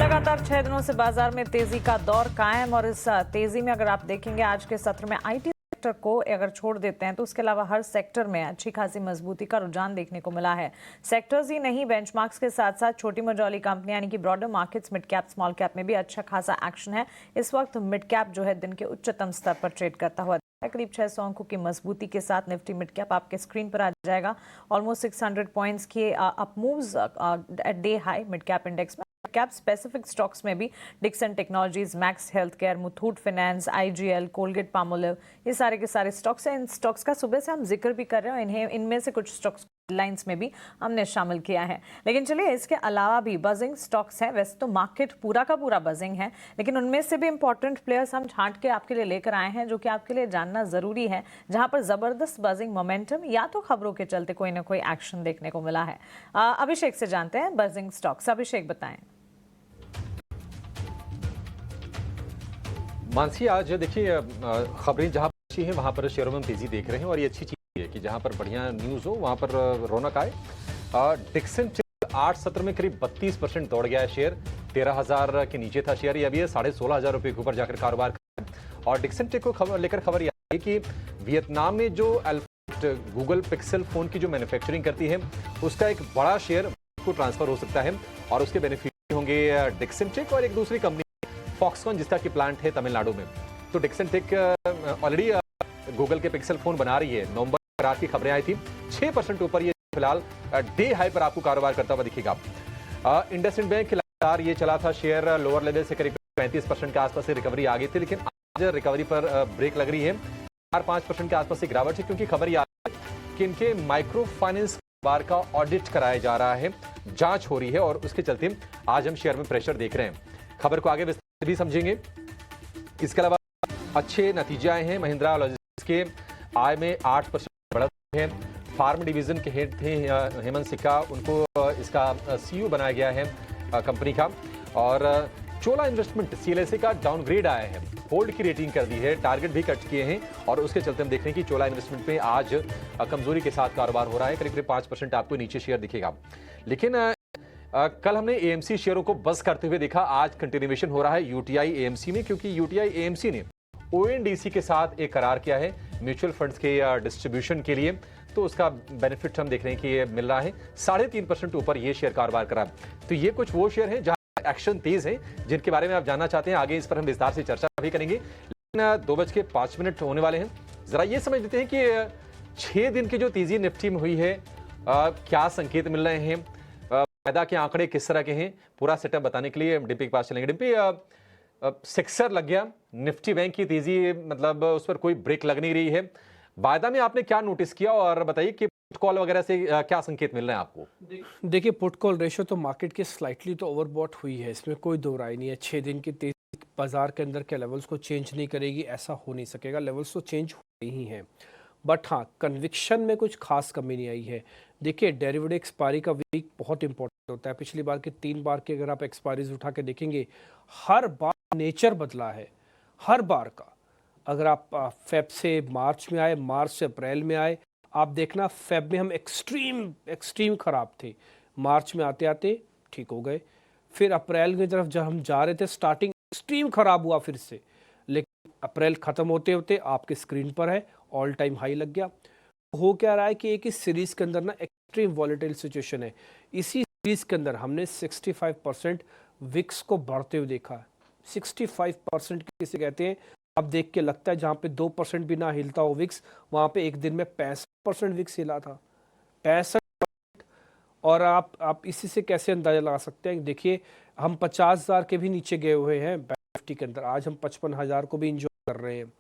लगातार 6 दिनों से बाजार में तेजी का दौर कायम और इस तेजी में अगर आप देखेंगे आज के सत्र में आईटी सेक्टर को अगर छोड़ देते हैं तो उसके अलावा हर सेक्टर में अच्छी खासी मजबूती का रुझान देखने को मिला है। सेक्टर्स ही नहीं, बेंचमार्क्स के साथ साथ छोटी मझौली कंपनियां यानी कि broader markets, mid cap, small cap में भी अच्छा खासा एक्शन है। इस वक्त मिड कैप जो है दिन के उच्चतम स्तर पर ट्रेड करता हुआ करीब 600 अंकों की मजबूती के साथ निफ्टी मिड कैप आपके स्क्रीन पर आ जाएगा। ऑलमोस्ट 600 पॉइंट्स के up moves at day high mid cap index में। कैप स्पेसिफिक स्टॉक्स में भी Dixon Technologies, Max Health Care, Muthoot Finance, IGL, Colgate Palmolive, ये सारे के सारे स्टॉक्स हैं। इन स्टॉक्स का सुबह से हम जिक्र भी कर रहे हैं, इन्हें इनमें से कुछ स्टॉक्स लाइंस में भी हमने शामिल किया है। लेकिन चलिए इसके अलावा भी बजिंग स्टॉक्स हैं। वैसे तो मार्केट पूरा का पूरा बजिंग है, लेकिन उनमें से भी इंपॉर्टेंट प्लेयर्स हम छांट के आपके लिए लेकर आए हैं जो कि आपके लिए जानना जरूरी है, जहां पर जबरदस्त बजिंग मोमेंटम या तो खबरों के चलते कोई ना कोई एक्शन देखने को मिला है। अभिषेक से जानते हैं बजिंग स्टॉक्स। अभिषेक बताएं। मानसी, आज देखिए खबरें जहां पर अच्छी हैं वहां पर शेयरों में हम तेजी देख रहे हैं और ये अच्छी चीज है कि जहां पर बढ़िया न्यूज हो वहां पर रौनक आए। डिक्सन 8 सत्र में करीब 32% दौड़ गया है शेयर। 13,000 के नीचे था शेयर, ये अभी 16,500 रुपए के ऊपर जाकर कारोबार कर रहा है। और डिक्सन टेक को लेकर खबर यह है कि वियतनाम में जो गूगल पिक्सल फोन की जो मैन्युफैक्चरिंग करती है उसका एक बड़ा शेयर को ट्रांसफर हो सकता है और उसके बेनिफिशियरी होंगे डिक्सन टेक और एक दूसरी कंपनी फॉक्सकॉन, जिसका की प्लांट है तमिलनाडु में। तो डिक्सन टेक ऑलरेडी गूगल के पिक्सल फोन बना रही है। नवंबर रात की खबरें आई थी, 6% ऊपर ये फिलहाल डे हाई पर आपको कारोबार करता हुआ दिखेगा। इंडसइंड बैंक लगातार ये चला था शेयर लोअर लेवल से करीब 35% के आसपास से रिकवरी आ गई थी, लेकिन आज रिकवरी पर ब्रेक लग रही है। 4-5% के आसपास से गिरावट है क्योंकि खबर यह है कि इनके माइक्रो फाइनेंस कारोबार का ऑडिट कराया जा रहा है, जांच हो रही है और उसके चलते आज हम शेयर में प्रेशर देख रहे हैं। खबर को आगे भी समझेंगे। इसके अलावा अच्छे नतीजे आए हैं। महिंद्रा लॉजिस्टिक्स के आय में 8% बढ़त है। फार्म डिवीजन के हेड थे हेमंत सिक्का, उनको इसका सीईओ बनाया गया है कंपनी का। और चोला इन्वेस्टमेंट सीएलएसए का डाउनग्रेड आया है, होल्ड की रेटिंग कर दी है, टारगेट भी कट किए हैं और उसके चलते हम देख रहे हैं कि चोला इन्वेस्टमेंट में आज कमजोरी के साथ कारोबार हो रहा है। करीब 5% आपको नीचे शेयर दिखेगा। लेकिन कल हमने एएमसी शेयरों को बस करते हुए देखा, आज कंटिन्यूएशन हो रहा है यूटीआई एएमसी में, क्योंकि यूटीआई एएमसी ने ओएनडीसी के साथ एक करार किया है म्यूचुअल फंड्स के डिस्ट्रीब्यूशन के लिए। तो उसका बेनिफिट हम देख रहे हैं कि ये मिल रहा है। 3.5% ऊपर ये शेयर कारोबार कर रहा है। तो ये कुछ वो शेयर हैं जहां एक्शन तेज है, जिनके बारे में आप जानना चाहते हैं। आगे इस पर हम विस्तार से चर्चा भी करेंगे, लेकिन 2:05 होने वाले हैं। जरा ये समझ लेते हैं कि 6 दिन की जो तेजी निफ्टी में हुई है, क्या संकेत मिल रहे हैं, फायदा के आंकड़े किस तरह के हैं, पूरा सेटअप बताने के लिए डिम्पी के पास चलेंगे। डिम्पी, सिक्सर लग गया निफ्टी बैंक की तेजी, मतलब उस पर कोई ब्रेक लग नहीं रही है। वायदा में आपने क्या नोटिस किया और बताइए कि पुट कॉल वगैरह से क्या संकेत मिल रहे हैं आपको? देखिए, पुट कॉल रेशो तो मार्केट की स्लाइटली तो ओवरबॉट हुई है, इसमें कोई दो राय नहीं है। 6 दिन की तेजी बाजार के अंदर के लेवल्स को चेंज नहीं करेगी, ऐसा हो नहीं सकेगा। लेवल्स तो चेंज हो ही हैं, बट हाँ, कन्विक्शन में कुछ खास कमी नहीं आई है। देखिए, डेरिवेटिव एक्सपायरी का वीक बहुत इंपॉर्टेंट होता है। पिछली बार के 3 बार के अगर आप एक्सपायरीज उठा के देखेंगे, हर बार नेचर बदला है, हर बार का। अगर आप फेब से मार्च में आए, मार्च से अप्रैल में आए, आप देखना फेब में हम एक्सट्रीम खराब थे, मार्च में आते आते ठीक हो गए। फिर अप्रैल की तरफ जब हम जा रहे थे, स्टार्टिंग एक्सट्रीम खराब हुआ फिर से, लेकिन अप्रैल खत्म होते होते आपके स्क्रीन पर है ऑल टाइम हाई लग गया। हो क्या रहा है कि एक इस सीरीज के अंदर ना एक्सट्रीम वॉलेटाइल सिचुएशन है। इसी सीरीज के अंदर हमने 65% विक्स को बढ़ते हुए देखा। 65% किसे कहते हैं, आप देख के लगता है जहां पे 2% भी ना हिलता हो विक्स, वहां पे एक दिन में 65% विक्स हिला था। 65। और आप इसी से कैसे अंदाजा लगा सकते हैं? देखिए, हम 50,000 के भी नीचे गए हुए हैं निफ्टी के अंदर, आज हम 55,000 को भी इंजॉय कर रहे हैं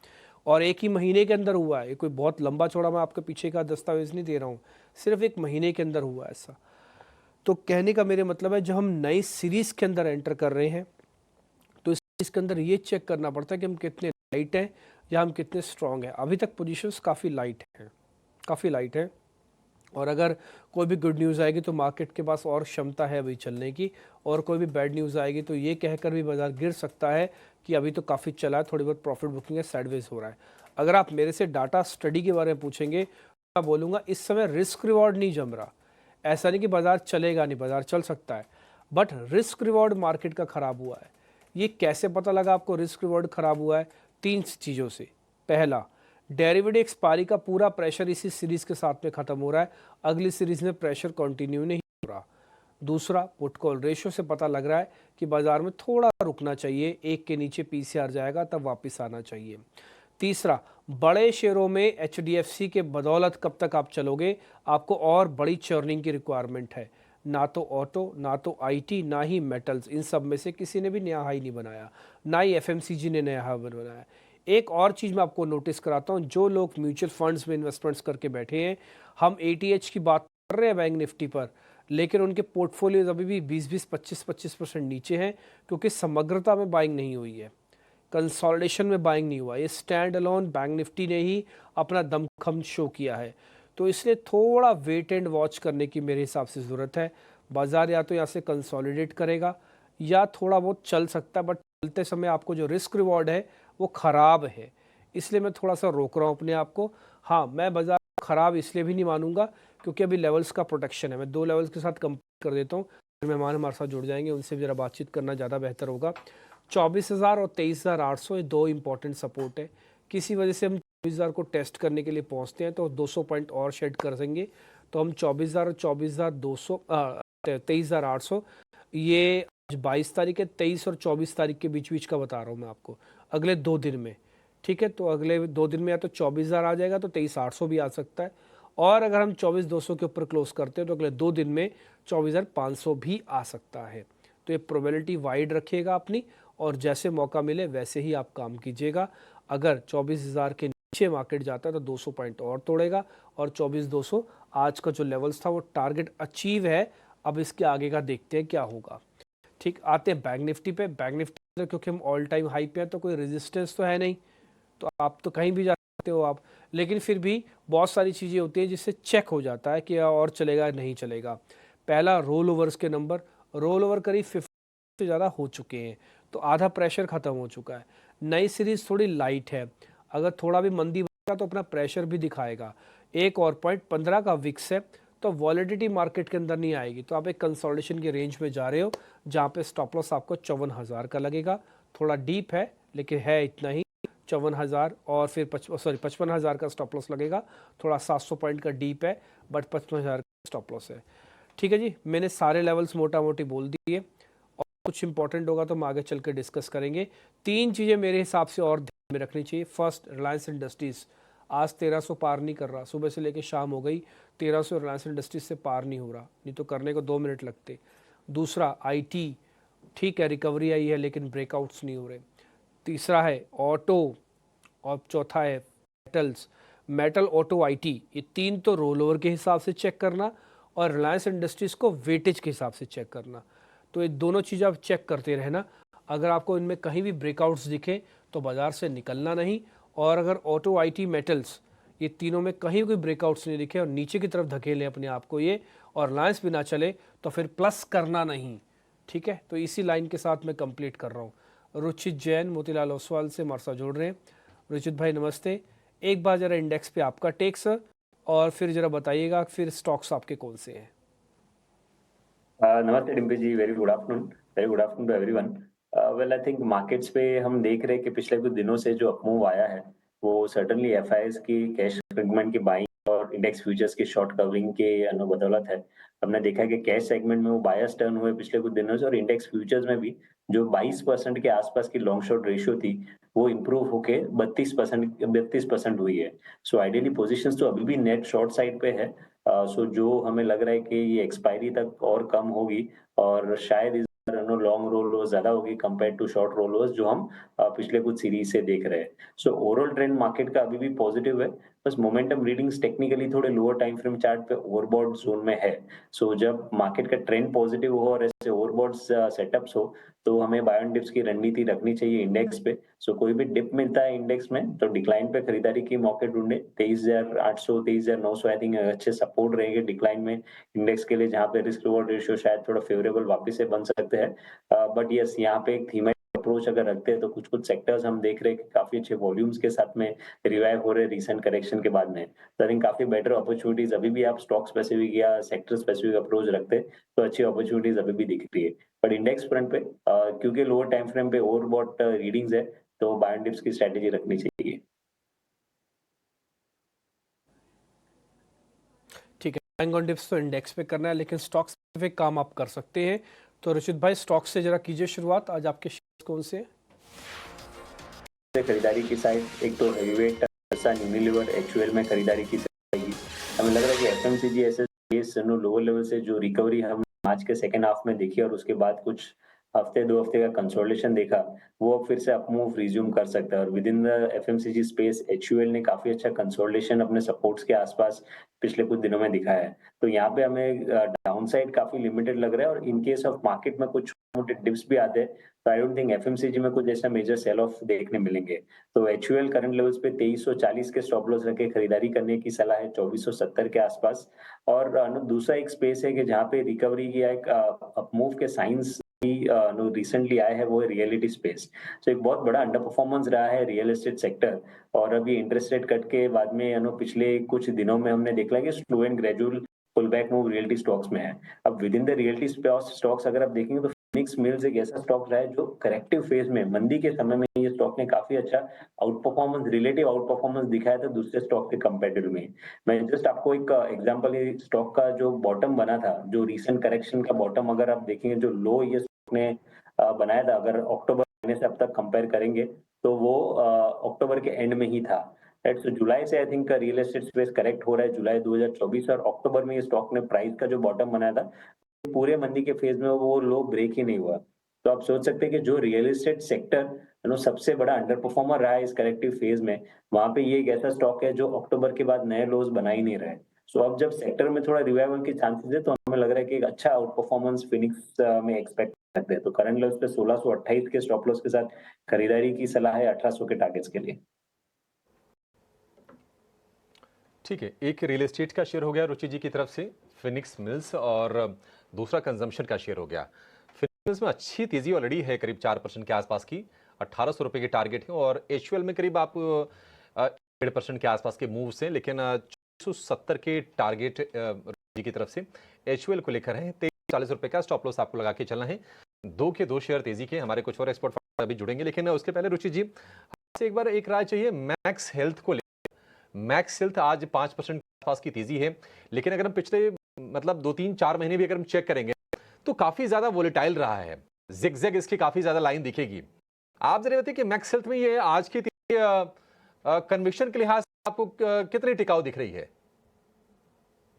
और एक ही महीने के अंदर हुआ है। ये कोई बहुत लंबा चौड़ा मैं आपके पीछे का दस्तावेज नहीं दे रहा हूँ, सिर्फ एक महीने के अंदर हुआ ऐसा। तो कहने का मेरे मतलब है, जब हम नई सीरीज के अंदर एंटर कर रहे हैं तो इस सीरीज के अंदर ये चेक करना पड़ता है कि हम कितने लाइट हैं या हम कितने स्ट्रांग हैं। अभी तक पोजीशंस काफ़ी लाइट हैं और अगर कोई भी गुड न्यूज़ आएगी तो मार्केट के पास और क्षमता है अभी चलने की, और कोई भी बैड न्यूज़ आएगी तो ये कहकर भी बाजार गिर सकता है कि अभी तो काफ़ी चला है, थोड़ी बहुत प्रॉफिट बुकिंग है, साइडवेज हो रहा है। अगर आप मेरे से डाटा स्टडी के बारे में पूछेंगे तो मैं बोलूँगा इस समय रिस्क रिवॉर्ड नहीं जम रहा। ऐसा नहीं कि बाजार चलेगा नहीं, बाजार चल सकता है। बट रिस्क रिवॉर्ड मार्केट का खराब हुआ है। ये कैसे पता लगा आपको रिस्क रिवॉर्ड खराब हुआ है? 3 चीज़ों से। पहला, डेरिवेटिव एक्सपायरी का पूरा प्रेशर इसी सीरीज के साथ में खत्म हो रहा है, अगली सीरीज में प्रेशर कंटिन्यू नहीं हो रहा। दूसरा, पुट कॉल रेशियो से पता लग रहा है कि बाजार में थोड़ा रुकना चाहिए, 1 के नीचे पीसीआर जाएगा तब वापस आना चाहिए। तीसरा, बड़े शेयरों में एचडीएफसी के बदौलत कब तक आप चलोगे? आपको और बड़ी चर्निंग की रिक्वायरमेंट है। ना तो ऑटो, ना तो आईटी, ना ही मेटल्स, इन सब में से किसी ने भी नया हाई नहीं बनाया, ना ही एफएमसीजी ने नया हाई बनाया। एक और चीज़ मैं आपको नोटिस कराता हूँ, जो लोग म्यूचुअल फंड्स में इन्वेस्टमेंट्स करके बैठे हैं, हम एटीएच की बात कर रहे हैं बैंक निफ्टी पर, लेकिन उनके पोर्टफोलियोज अभी भी 20-20, 25-25% नीचे हैं, क्योंकि समग्रता में बाइंग नहीं हुई है, कंसोलिडेशन में बाइंग नहीं हुआ। ये स्टैंड अलोन बैंक निफ्टी ने ही अपना दमखम शो किया है, तो इसलिए थोड़ा वेट एंड वॉच करने की मेरे हिसाब से ज़रूरत है। बाजार या तो यहाँ से कंसोलिडेट करेगा या थोड़ा बहुत चल सकता है, बट चलते समय आपको जो रिस्क रिवॉर्ड है वो ख़राब है, इसलिए मैं थोड़ा सा रोक रहा हूँ अपने आप को। हाँ, मैं बाजार ख़राब इसलिए भी नहीं मानूंगा क्योंकि अभी लेवल्स का प्रोटेक्शन है। मैं 2 लेवल्स के साथ कंपेयर कर देता हूँ, मेहमान हमारे साथ जुड़ जाएंगे, उनसे भी ज़रा बातचीत करना ज़्यादा बेहतर होगा। 24,000 और 23,800 ये 2 इंपॉर्टेंट सपोर्ट है। किसी वजह से हम 24,000 को टेस्ट करने के लिए पहुंचते हैं तो 200 पॉइंट और शेड कर देंगे, तो हम 24,000 और 24,200 23,800, ये आज 22 तारीख है, 23 और 24 तारीख के बीच बीच का बता रहा हूँ मैं आपको, अगले 2 दिन में। ठीक है, तो अगले 2 दिन में या तो 24,000 आ जाएगा, तो 23,800 भी आ सकता है, और अगर हम 24,200 के ऊपर क्लोज करते हैं तो अगले 2 दिन में 24,500 भी आ सकता है। तो ये प्रोबेबिलिटी वाइड रखिएगा अपनी, और जैसे मौका मिले वैसे ही आप काम कीजिएगा। अगर 24,000 के नीचे मार्केट जाता है तो 200 पॉइंट और तोड़ेगा, और 24,200 आज का जो लेवल्स था वो टारगेट अचीव है। अब इसके आगे का देखते हैं क्या होगा। ठीक, आते हैं बैंक निफ्टी पे। बैंक निफ्टी क्योंकि हम ऑल टाइम हाई पे हैं तो कोई रेजिस्टेंस तो है नहीं, तो आप तो कहीं भी जा सकते हो आप, लेकिन फिर भी बहुत सारी चीज़ें होती हैं जिससे चेक हो जाता है कि और चलेगा नहीं चलेगा। पहला, रोल ओवर्स के नंबर, रोल ओवर करीब 50 से ज़्यादा हो चुके हैं, तो आधा प्रेशर ख़त्म हो चुका है। नई सीरीज़ थोड़ी लाइट है, अगर थोड़ा भी मंदी बनेगा तो अपना प्रेशर भी दिखाएगा। एक और पॉइंट, 15 का विक्स है, तो वॉलिडिटी मार्केट के अंदर नहीं आएगी, तो आप एक कंसोलिडेशन के रेंज में जा रहे हो जहाँ पे स्टॉप लॉस आपको 54,000 का लगेगा। थोड़ा डीप है लेकिन है इतना ही, 54,000, और फिर 55,000 का स्टॉप लॉस लगेगा। थोड़ा 700 पॉइंट का डीप है, बट 55,000 का स्टॉप लॉस है। ठीक है जी, मैंने सारे लेवल्स मोटा मोटी बोल दिए, और कुछ इंपॉर्टेंट होगा तो हम आगे चल के डिस्कस करेंगे। 3 चीज़ें मेरे हिसाब से और ध्यान में रखनी चाहिए। फर्स्ट, रिलायंस इंडस्ट्रीज़ आज 1300 पार नहीं कर रहा, सुबह से लेकर शाम हो गई, 1300 रिलायंस इंडस्ट्रीज से पार नहीं हो रहा, नहीं तो करने को 2 मिनट लगते। दूसरा, आईटी, ठीक है रिकवरी आई है लेकिन ब्रेकआउट्स नहीं हो रहे। तीसरा है ऑटो, और चौथा है मेटल्स, मेटल, ऑटो, आईटी, ये 3 तो रोल ओवर के हिसाब से चेक करना, और रिलायंस इंडस्ट्रीज़ को वेटेज के हिसाब से चेक करना। तो ये दोनों चीज़ आप चेक करते रहना। अगर आपको इनमें कहीं भी ब्रेकआउट्स दिखे तो बाज़ार से निकलना नहीं, और अगर ऑटो, आईटी, मेटल्स, ये तीनों में कहीं कोई ब्रेकआउट्स नहीं दिखे और नीचे की तरफ धकेलें अपने आप को ये, और रिलायंस भी ना चले, तो फिर प्लस करना नहीं। ठीक है, तो इसी लाइन के साथ मैं कंप्लीट कर रहा हूँ। रुचित जैन मोतीलाल ओसवाल से हमारे साथ जुड़ रहे हैं। रुचित भाई नमस्ते, एक बार ज़रा इंडेक्स पे आपका टेक सर, और फिर ज़रा बताइएगा फिर स्टॉक्स आपके कौन से हैं। नमस्ते Dimpy ji, very good afternoon to everyone. Well, I think markets पे हम देख रहे हैं कि पिछले कुछ दिनों से जो अपमूव आया है वो सर्टेनली एफआईआईज की कैश सेगमेंट की बाइंग और इंडेक्स फ्यूचर्स की शॉर्ट कवरिंग के बदौलत है। हमने देखा कि कैश सेगमेंट में वो बायर्स टर्न हुए पिछले कुछ दिनों से, और इंडेक्स फ्यूचर्स में भी जो 22% के आसपास की लॉन्ग शॉर्ट रेशियो थी वो इम्प्रूव होके 32% हुई है। सो आइडियली पोजीशंस तो अभी भी नेट शॉर्ट साइड पे है। सो जो हमें लग रहा है कि ये एक्सपायरी तक और कम होगी, और शायद इस बार लॉन्ग रोल ओवर ज्यादा होगी compare to short roll overs जो हम पिछले कुछ सीरीज से देख रहे हैं। सो ओवरऑल ट्रेंड मार्केट का अभी भी पॉजिटिव है, बस मोमेंटम रीडिंग्स टेक्निकली थोड़े लोअर टाइम फ्रेम चार्ट पे ओवरबॉट जोन में है। सो जब मार्केट का ट्रेंड पॉजिटिव हो और ऐसे ओवरबॉट सेटअप्स हो तो हमें बाय ऑन डिप्स की रणनीति रखनी चाहिए इंडेक्स पे। सो कोई भी डिप मिलता है इंडेक्स में तो डिक्लाइन पे खरीदारी की मौके ढूंढे। 23,800 23,900 आई थिंक अच्छे सपोर्ट रहेंगे डिक्लाइन में इंडेक्स के लिए, जहां पे रिस्क रिवॉर्ड रेशियो शायद थोड़ा फेवरेबल वापस से बन सकते हैं। बट यस, यहाँ पे एक थीमेटिक अप्रोच अगर रखते हैं तो कुछ-कुछ सेक्टर्स हम देख रहे हैं कि काफ़ी अच्छे वॉल्यूम्स के साथ में रिवाइव हो रहे हैं रीसेंट करेक्शन के बाद में। तो आई थिंक काफ़ी बेटर अपॉर्च्युनिटीज़ अभी भी आप स्टॉक स्पेसिफिक या सेक्टर स्पेसिफिक अप्रोच रखते हैं, तो अच्छी अपॉर्च्युनिटीज़ अभी भी दिख रही है। बट इंडेक्स फ्रंट पे क्योंकि लोअर टाइम फ्रेम पे ओवरबॉट रीडिंग्स है, तो बाय एंड डिप्स की स्ट्रैटेजी रखनी चाहिए। ठीक है, बाइंग ऑन डिप्स तो इंडेक्स पे करना है, लेकिन स्टॉक स्पेसिफिक काम आप कर सकते हैं। तो रचित भाई, स्टॉक से जरा कीजिए शुरुआत। आज आपके शेयर कौन से हैं? खरीदारी की साइड एक तो हेवीवेट यूनिलीवर एचयूएल में खरीदारी की जाएगी। हमें लग रहा है कि एफएमसीजी ऐसे स्पेस लोअर लेवल से जो रिकवरी हम मार्च के सेकंड हाफ में देखी और उसके बाद कुछ हफ्ते 2 हफ्ते का कंसोलिडेशन देखा, वो अब फिर से अप मूव रिज्यूम कर सकता है और with in the FMCG space HUL ने काफी अच्छा कंसोलिडेशन अपने सपोर्ट्स के आसपास पिछले कुछ दिनों में दिखाया है। तो यहाँ पे हमें डाउनसाइड काफी लिमिटेड लग रहा है और इन केस ऑफ मार्केट में कुछ मोटे डिप्स भी आते हैं, तो आई डोंट थिंक एफएमसीजी में कुछ ऐसा मेजर सेल ऑफ देखने मिलेंगे। तो एचयूएल करंट लेवल्स पे 2340 के स्टॉप लॉस रख के खरीदारी करने की सलाह है 2470 के आसपास। और दूसरा एक स्पेस है कि जहाँ पे रिकवरी की एक अप मूव के साइंस रिसेंटली आए हैं, वो है रियलिटी स्पेस। तो एक बहुत बड़ा अंडर परफॉर्मेंस रहा है रियल एस्टेट सेक्टर और अभी इंटरेस्ट रेट कट के बाद में पिछले कुछ दिनों में हमने देखा है कि slow and gradual pull back move reality stocks में है। अब within the reality stocks अगर आप देखेंगे तो फिनिक्स मिल्स एक ऐसा स्टॉक रहा है जो करेक्टिव फेज में मंदी के समय में ये स्टॉक ने काफी अच्छा रिलेटिव आउट परफॉर्मेंस दिखाया था दूसरे स्टॉक के कंपेरेटिव में। मैं जस्ट आपको एक एग्जांपल, स्टॉक का जो बॉटम बना था, जो रीसेंट करेक्शन का बॉटम अगर आप देखेंगे, जो लो ये स्टॉक ने बनाया था, अगर अक्टूबर महीने से अब तक कंपेयर करेंगे तो वो अक्टूबर के एंड में ही था। राइट, सो जुलाई से I think real estate space correct हो रहा है, जुलाई 2024, और अक्टूबर में ये स्टॉक ने प्राइस का जो बॉटम बनाया था पूरे मंदी के फेज में वो लो ब्रेक ही नहीं हुआ। तो आप सोच सकते हैं कि जो रियल एस्टेट सेक्टर सबसे बड़ा अंडर परफॉर्मर रहा है इस करेक्टिव फेज में, वहां पे ये एक ऐसा स्टॉक है जो अक्टूबर के बाद नए लोज बना ही नहीं रहे। सो अब जब सेक्टर में थोड़ा रिवाइवल के चांसेस है, तो हमें लग रहा है कि एक अच्छा आउट परफॉर्मेंस फिनिक्स में एक्सपेक्ट करते हैं। तो करंट लेवल्स पे 1628 के स्टॉप लॉस के साथ खरीदारी की सलाह है 1800 के टारगेट्स के लिए। ठीक है, एक रियल एस्टेट का शेयर हो गया रुचि जी की तरफ से, फिनिक्स मिल्स, और दूसरा कंजम्पशन का शेयर हो गया। फिनिक्स मिल्स में अच्छी तेजी ऑलरेडी है, करीब 4% के आसपास की, 1800 रुपए के टारगेट है, और एचयूएल में करीब आप 1.5% के आसपास के मूव्स हैं, लेकिन 470 के टारगेट रुचि जी की तरफ से एचयूएल को लेकर है। 40 रुपए का स्टॉप लॉस आपको लगा के चलना है। दो के दो शेयर तेजी के, हमारे कुछ और एक्सपर्ट अभी जुड़ेंगे, लेकिन उसके पहले रुचि जी से एक बार एक राय चाहिए मैक्स हेल्थ को। मैक्स हेल्थ आज 5% के आसपास की तेजी है, लेकिन अगर हम पिछले मतलब 2-3-4 महीने भी अगर हम चेक करेंगे तो काफी ज्यादा वोलेटाइल रहा है, जिगजैग इसकी काफी ज्यादा लाइन दिखेगी। आप जरा बताइए कि मैक्स हेल्थ में ये आज की कन्विक्शन के लिहाज से आपको कितनी टिकाऊ दिख रही है?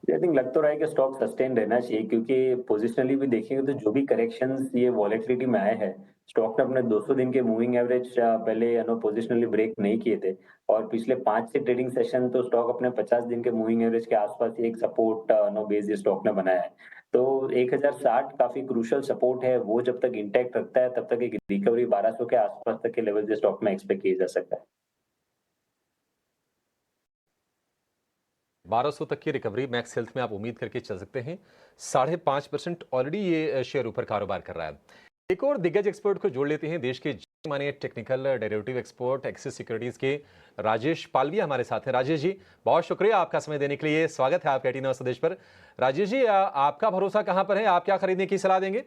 आई थिंक लग तो रहा है कि स्टॉक सस्टेन रहना चाहिए, क्योंकि पोजिशनली भी देखेंगे तो जो भी करेक्शंस ये वॉलेटिलिटी में आए हैं, स्टॉक ने अपने 200 दिन के मूविंग एवरेज पहले पोजिशनली ब्रेक नहीं किए थे, और पिछले 5 से ट्रेडिंग सेशन तो स्टॉक अपने 50 दिन के मूविंग एवरेज के आसपास एक सपोर्ट बेस ये स्टॉक ने बनाया है। तो 1060 काफी क्रूशियल सपोर्ट है, वो जब तक इंटैक्ट रखता है तब तक एक रिकवरी 1200 के आसपास तक के लेवल स्टॉक में एक्सपेक्ट किया जा सकता है। 1200 तक की रिकवरी मैक्स हेल्थ में आप उम्मीद करके चल सकते हैं। 5.5% ऑलरेडी ये शेयर ऊपर कारोबार कर रहा है। एक और दिग्गज एक्सपर्ट को जोड़ लेते हैं, देश के माने technical derivative expert axis securities के राजेश पालविया हमारे साथ हैं। राजेश जी, बहुत शुक्रिया आपका समय देने के लिए, स्वागत है आपका 18 आवर्स संदेश पर। राजेश जी, आपका भरोसा कहां पर है, आप क्या खरीदने की सलाह देंगे?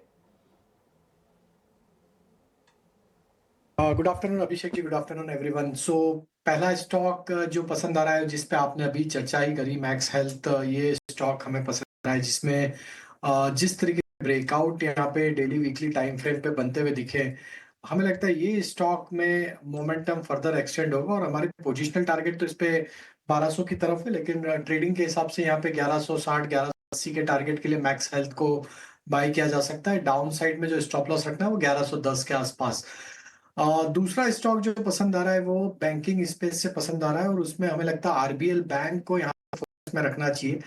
Good afternoon Abhishek ji, good afternoon everyone. सो पहला स्टॉक जो पसंद आ रहा है, जिस पे आपने अभी चर्चा ही करी, मैक्स हेल्थ, ये स्टॉक हमें पसंद आ रहा है, जिसमें जिस तरीके से ब्रेकआउट यहाँ पे डेली वीकली टाइम फ्रेम पे बनते हुए दिखे, हमें लगता है ये स्टॉक में मोमेंटम फर्दर एक्सटेंड होगा और हमारे पोजिशनल टारगेट तो इस पे 1200 की तरफ है, लेकिन ट्रेडिंग के हिसाब से यहाँ पे 1160 1180 के टारगेट के लिए मैक्स हेल्थ को बाय किया जा सकता है। डाउन साइड में जो स्टॉप लॉस रखना है वो 1110 के आसपास। दूसरा स्टॉक जो पसंद आ रहा है वो बैंकिंग स्पेस से पसंद आ रहा है, और उसमें हमें लगता है आरबीएल बैंक को यहाँ फोकस में रखना चाहिए।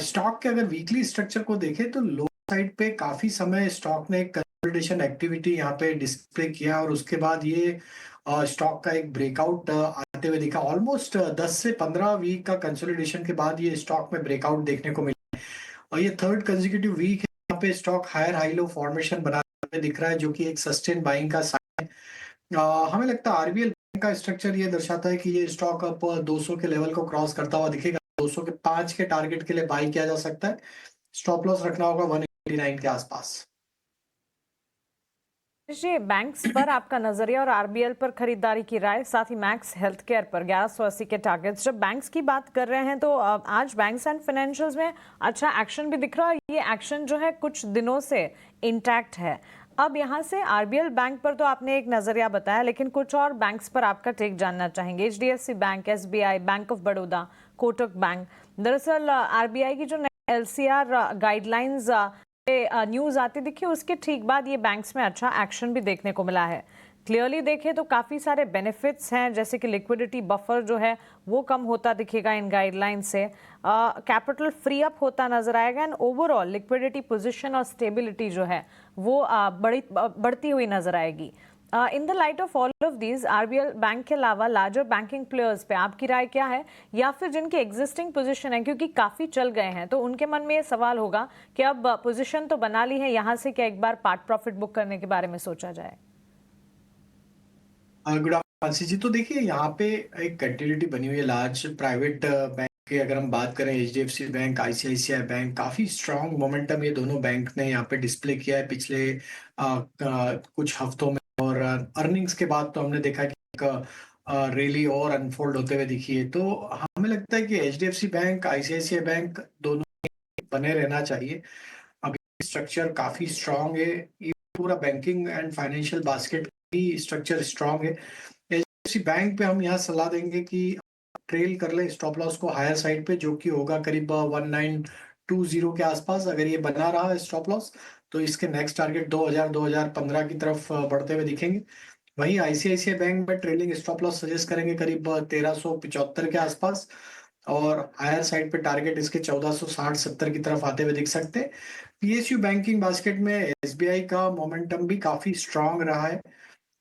स्टॉक के अगर वीकली स्ट्रक्चर को देखें तो लो साइड पे काफी समय स्टॉक ने एक कंसोलिडेशन एक्टिविटी यहाँ पे डिस्प्ले किया, और उसके बाद ये स्टॉक का एक ब्रेकआउट आते हुए दिखा। ऑलमोस्ट 10 से 15 वीक का कंसोलिडेशन के बाद ये स्टॉक में ब्रेकआउट देखने को मिला, और ये थर्ड कंसेक्यूटिव वीक है यहाँ पे stock higher high low formation बना दिख रहा है, जो कि एक सस्टेन बाइंग का हमें लगता है आरबीएल बैंक का स्ट्रक्चर ये दर्शाता है कि ये स्टॉक अब 200 के लेवल को क्रॉस करता हुआ दिखेगा। 200 के 5 के टारगेट के लिए बाई किया जा सकता है। स्टॉप लॉस रखना होगा 189 के आसपास। जी, बैंक्स पर आपका नजरिया और आरबीएल पर खरीदारी की राय, साथ ही मैक्स हेल्थ केयर पर 1180 के टारगेट्स। जब बैंक्स की बात कर रहे हैं तो आज बैंक्स एंड फाइनेंशियल्स में अच्छा एक्शन भी दिख रहा है। ये एक्शन जो है कुछ दिनों से इंटैक्ट है। अब यहाँ से आरबीएल बैंक पर तो आपने एक नजरिया बताया, लेकिन कुछ और बैंक्स पर आपका टेक जानना चाहेंगे। HDFC bank, SBI, bank of Baroda, Kotak bank. दरअसल आरबीआई की जो एलसीआर गाइडलाइंस न्यूज आती दिखी, उसके ठीक बाद ये बैंक्स में अच्छा एक्शन भी देखने को मिला है। क्लियरली देखें तो काफ़ी सारे बेनिफिट्स हैं, जैसे कि लिक्विडिटी बफर जो है वो कम होता दिखेगा इन गाइडलाइन से, कैपिटल फ्री अप होता नजर आएगा, एंड ओवरऑल लिक्विडिटी पोजीशन और स्टेबिलिटी जो है वो बढ़ती हुई नजर आएगी। In the light of all of these, RBL bank के अलावा लार्जर बैंकिंग प्लेयर्स पे आपकी राय क्या है, या फिर जिनकी एग्जिस्टिंग पोजीशन है, क्योंकि काफी चल गए हैं, तो उनके मन में ये सवाल होगा कि अब पोजीशन तो बना ली है, यहाँ से क्या एक बार पार्ट प्रॉफिट बुक करने के बारे में सोचा जाए? गुड आफ्टरनून जी। तो देखिए यहाँ पे एक कंटिन्यूटी बनी हुई है लार्ज प्राइवेट बैंक की। अगर हम बात करें एचडीएफसी बैंक, आईसीआईसीआई बैंक, काफी स्ट्रांग मोमेंटम ये दोनों बैंक ने यहाँ पे डिस्प्ले किया है पिछले कुछ हफ्तों में। और अर्निंग्स के बाद तो हमने देखा कि एक रैली और अनफोल्ड होते हुए दिखी है। तो हमें लगता है कि एचडीएफसी बैंक, आईसीआईसीआई बैंक दोनों बने रहना चाहिए। अभी स्ट्रक्चर काफी स्ट्रांग है। ये पूरा बैंकिंग एंड फाइनेंशियल बास्केट की स्ट्रक्चर स्ट्रांग है। एचडीएफसी बैंक पे हम यहाँ सलाह देंगे कि ट्रेल कर ले स्टॉप लॉस को हायर साइड पे, जो कि होगा करीब 1920 के आसपास। अगर ये बना रहा है स्टॉप लॉस तो इसके नेक्स्ट टारगेट 2000-2015 की तरफ बढ़ते हुए दिखेंगे। वहीं आईसीआईसीआई बैंक में ट्रेलिंग स्टॉप लॉस सजेस्ट करेंगे करीब 1375 के आसपास, और हायर साइड पे टारगेट इसके 1460-70 की तरफ आते हुए दिख सकते हैं। पीएसयू बैंकिंग बास्केट में एसबीआई का मोमेंटम भी काफी स्ट्रांग रहा है,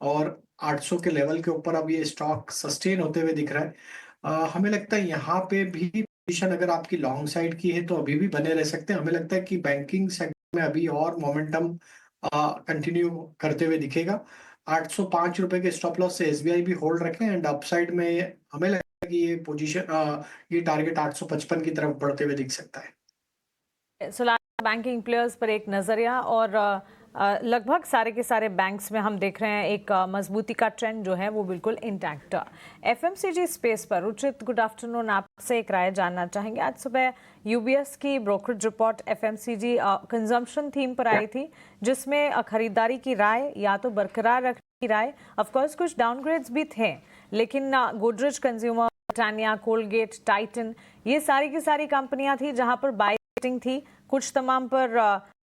और 800 के लेवल के ऊपर अब ये स्टॉक सस्टेन होते हुए दिख रहा है। हमें लगता है यहाँ पे भी पोजीशन अगर आपकी लॉन्ग साइड की है तो अभी भी बने रह सकते हैं। हमें लगता है कि बैंकिंग सेक्टर में अभी और मोमेंटम कंटिन्यू करते हुए दिखेगा। 805 रुपए के स्टॉप लॉस से एसबीआई भी होल्ड रखें, एंड अपसाइड में हमें लगता है कि ये पोजीशन ये टारगेट 855 की तरफ बढ़ते हुए दिख सकता है। बैंकिंग प्लेयर्स पर एक नजरिया, और लगभग सारे के सारे बैंक्स में हम देख रहे हैं एक मजबूती का ट्रेंड जो है वो बिल्कुल इंटैक्ट। एफएमसीजी स्पेस पर रुचित, गुड आफ्टरनून, आपसे एक राय जानना चाहेंगे। आज सुबह यूबीएस की brokerage report FMCG consumption theme पर आई थी, जिसमें खरीदारी की राय या तो बरकरार रखने की राय, ऑफकोर्स कुछ डाउनग्रेड्स भी थे, लेकिन Godrej consumer, Britannia, Colgate, Titan, ये सारी की सारी कंपनियां थी जहां पर बाई रेटिंग थी। कुछ तमाम पर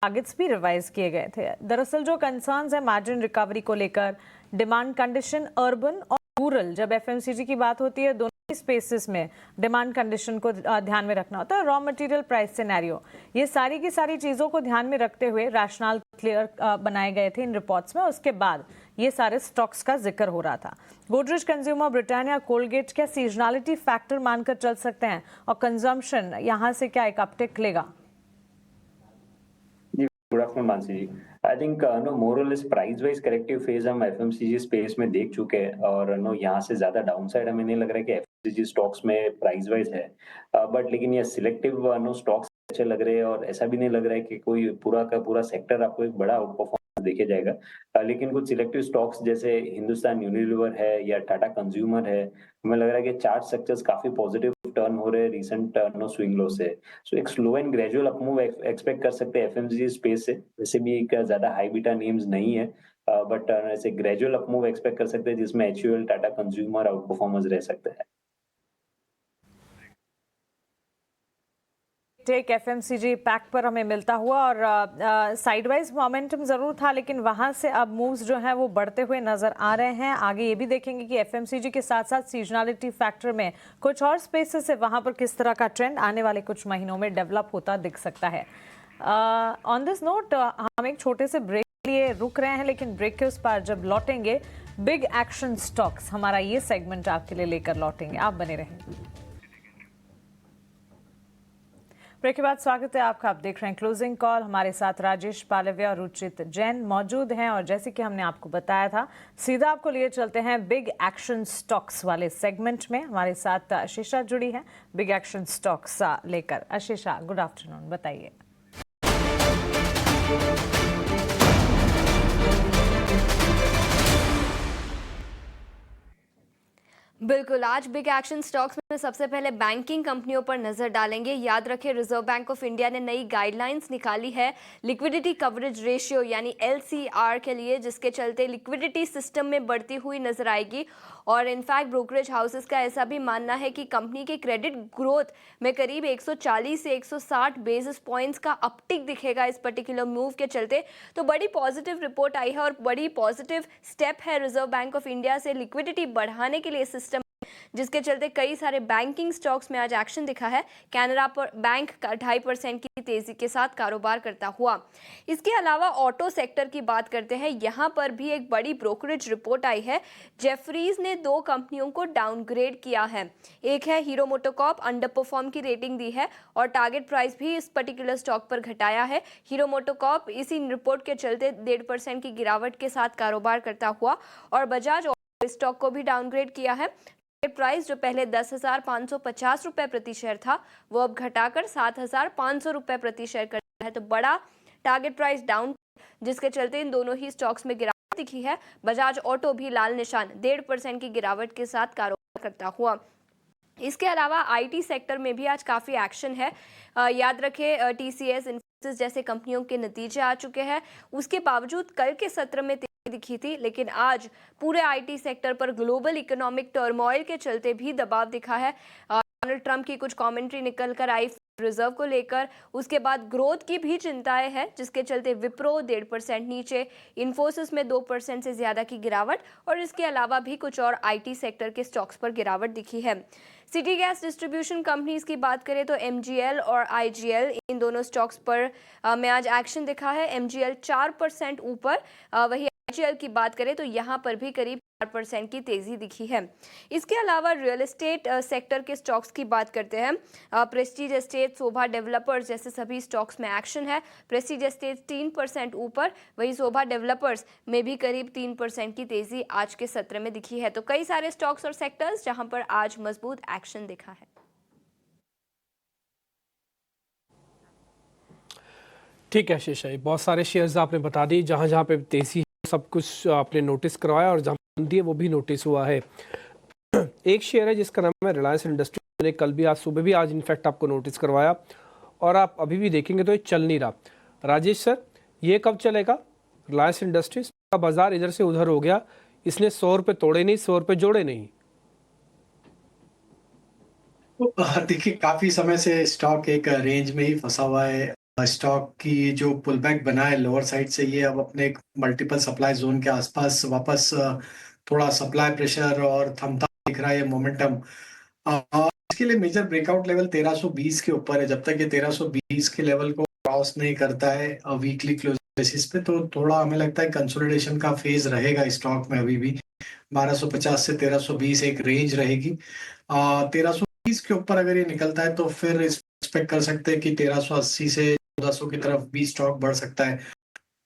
टारगेट्स भी रिवाइज किए गए थे। दरअसल जो कंसर्न्स है मार्जिन रिकवरी को लेकर, डिमांड कंडीशन अर्बन और रूरल, जब एफएमसीजी की बात होती है दोनों ही स्पेसेस में डिमांड कंडीशन को ध्यान में रखना होता है। रॉ मटेरियल प्राइस सिनेरियो, ये सारी की सारी चीज़ों को ध्यान में रखते हुए रैशनल क्लियर बनाए गए थे इन रिपोर्ट्स में। उसके बाद ये सारे स्टॉक्स का जिक्र हो रहा था। गोदरेज कंज्यूमर, ब्रिटानिया, कोलगेट, क्या सीजनलिटी फैक्टर मानकर चल सकते हैं, और कंजम्पशन यहाँ से क्या एक अपटिक लेगा? Good afternoon Mansi ji. I think no more or less price wise corrective phase हम एफएमसीजी स्पेस में देख चुके हैं, और नो यहाँ से ज्यादा डाउनसाइड हमें नहीं लग रहा है कि एफएमसीजी स्टॉक्स में प्राइस वाइज है। बट लेकिन ये सिलेक्टिव नो स्टॉक्स अच्छे लग रहे हैं, और ऐसा भी नहीं लग रहा है कि कोई पूरा का पूरा सेक्टर आपको एक बड़ा आउट परफॉर्मेंस देखे जाएगा। लेकिन कुछ सिलेक्टिव स्टॉक्स जैसे हिंदुस्तान यूनिलीवर है या टाटा कंज्यूमर है, हमें लग रहा है कि चार्ट स्ट्रक्चर्स काफी पॉजिटिव टर्न हो रहे हैं रिसेंट नो स्विंग लो से। सो एक slow and gradual up move expect कर सकते हैं एफएमसीजी स्पेस से। वैसे भी एक ज्यादा हाई बीटा नेम्स नहीं है, बट ऐसे ग्रेजुअल अपमूव एक्सपेक्ट कर सकते हैं जिसमें HUL, Tata consumer out performance रह सकते हैं। टेक एफएमसीजी पैक पर हमें मिलता हुआ, और साइडवाइज मोमेंटम जरूर था, लेकिन वहां से अब मूव्स जो है वो बढ़ते हुए नजर आ रहे हैं। आगे ये भी देखेंगे कि एफएमसीजी के साथ साथ सीजनलिटी फैक्टर में कुछ और स्पेसेस है, वहां पर किस तरह का ट्रेंड आने वाले कुछ महीनों में डेवलप होता दिख सकता है। ऑन दिस नोट हम एक छोटे से ब्रेक के लिए रुक रहे हैं, लेकिन ब्रेक के उस पार जब लौटेंगे बिग एक्शन स्टॉक्स, हमारा ये सेगमेंट आपके लिए लेकर लौटेंगे। आप बने रहें। ब्रेक के बाद स्वागत है आपका। आप देख रहे हैं क्लोजिंग कॉल। हमारे साथ राजेश पालवे और रुचित जैन मौजूद हैं और जैसे कि हमने आपको बताया था, सीधा आपको लिए चलते हैं बिग एक्शन स्टॉक्स वाले सेगमेंट में। हमारे साथ आशीषा जुड़ी है बिग एक्शन स्टॉक्स लेकर। आशीषा, गुड आफ्टरनून, बताइए। बिल्कुल, आज बिग एक्शन स्टॉक्स में सबसे पहले बैंकिंग कंपनियों पर नजर डालेंगे। याद रखें, रिजर्व बैंक ऑफ इंडिया ने नई गाइडलाइंस निकाली है लिक्विडिटी कवरेज रेशियो यानी LCR के लिए, जिसके चलते लिक्विडिटी सिस्टम में बढ़ती हुई नजर आएगी। और इनफैक्ट ब्रोकरेज हाउसेस का ऐसा भी मानना है कि कंपनी के क्रेडिट ग्रोथ में करीब 140 से 160 बेसिस पॉइंट्स का अपटिक दिखेगा इस पर्टिकुलर मूव के चलते। तो बड़ी पॉजिटिव रिपोर्ट आई है और बड़ी पॉजिटिव स्टेप है रिजर्व बैंक ऑफ इंडिया से लिक्विडिटी बढ़ाने के लिए सिस्टम, जिसके चलते कई सारे बैंकिंग स्टॉक्स में आज एक्शन दिखा है। कैनरा बैंक का 2.5% की तेजी के साथ कारोबार करता हुआ। इसके अलावा ऑटो सेक्टर की बात करते हैं, यहां पर भी एक बड़ी ब्रोकरेज रिपोर्ट आई है। जेफरीज ने 2 कंपनियों को डाउनग्रेड किया है। एक है हीरो मोटोकॉर्प, अंडर परफॉर्म की रेटिंग दी है और टारगेट प्राइस भी इस पर्टिकुलर स्टॉक पर घटाया है। हीरो मोटोकॉर्प इसी रिपोर्ट के चलते 1.5% की गिरावट के साथ कारोबार करता हुआ। और बजाज स्टॉक को भी डाउनग्रेड किया है। प्राइस जो पहले 10,550 रुपए प्रति शेयर था, वो अब घटाकर 7,500 रुपए प्रति शेयर कर दिया है। तो बड़ा टारगेट प्राइस डाउन, जिसके चलते इन दोनों ही स्टॉक्स में गिरावट दिखी है। बजाज ऑटो भी लाल निशान 1.5% की गिरावट के साथ कारोबार करता हुआ। इसके अलावा IT सेक्टर में भी आज काफ़ी एक्शन है। याद रखें, TCS, इन्फोसिस जैसे कंपनियों के नतीजे आ चुके हैं। उसके बावजूद कल के सत्र में दिखी थी, लेकिन आज पूरे IT सेक्टर पर ग्लोबल इकोनॉमिक टर्मोइल के चलते भी दबाव दिखा है। डोनाल्ड ट्रंप की कुछ कमेंट्री निकल कर आई रिजर्व को लेकर। उसके बाद ग्रोथ की भी चिंताएं हैं, जिसके चलते विप्रो 1.5% नीचे, इन्फोसिस में 2% से ज्यादा की गिरावट और इसके अलावा भी कुछ और IT सेक्टर के स्टॉक्स पर गिरावट दिखी है। सिटी गैस डिस्ट्रीब्यूशन कंपनीज की बात करें तो MGL और IGL, इन दोनों स्टॉक्स पर में आज एक्शन दिखा है। MGL 4% ऊपर, वही IGL की बात करें तो यहाँ पर भी करीब 4% की तेजी दिखी है। इसके अलावा रियल एस्टेट सेक्टर के स्टॉक्स की बात करते हैं। प्रेस्टीज एस्टेट, शोभा डेवलपर्स जैसे सभी स्टॉक्स में एक्शन है। प्रेस्टीज एस्टेट 3% ऊपर, वही शोभा डेवलपर्स में भी करीब 3% की तेजी आज के सत्र में दिखी है। तो कई सारे स्टॉक्स और सेक्टर्स जहां पर आज मजबूत एक्शन दिखा है। ठीक है शीशा, बहुत सारे शेयर्स आपने बता दिए, जहाँ जहाँ पे तेजी सब कुछ आपने नोटिस करवाया और जहाँ मंदी है वो भी नोटिस हुआ है। एक शेयर है जिसका नाम है रिलायंस इंडस्ट्री। मैंने कल भी, आज सुबह भी, आज इनफैक्ट आपको नोटिस करवाया और आप अभी भी देखेंगे तो ये चल नहीं रहा। राजेश सर, ये कब चलेगा? रिलायंस इंडस्ट्रीज का बाजार इधर से उधर हो गया, इसने 100 रुपये तोड़े नहीं, 100 रुपये जोड़े नहीं। देखिए, काफी समय से स्टॉक एक रेंज में ही फंसा हुआ है। स्टॉक की जो पुल बैक बना है लोअर साइड से, ये अब अपने एक मल्टीपल सप्लाई जोन के आसपास वापस थोड़ा सप्लाई प्रेशर और थमता दिख रहा है ये मोमेंटम। इसके लिए मेजर ब्रेकआउट लेवल 1320 के ऊपर है। जब तक ये 1320 के लेवल को क्रॉस नहीं करता है वीकली क्लोज बेसिस पे, तो थोड़ा हमें लगता है कंसोलिडेशन का फेज रहेगा स्टॉक में। अभी भी 1250 से 1320 एक रेंज रहेगी। 1320 के ऊपर अगर ये निकलता है तो फिर एक्सपेक्ट कर सकते हैं कि 1380 से 1400 की तरफ भी स्टॉक बढ़ सकता है।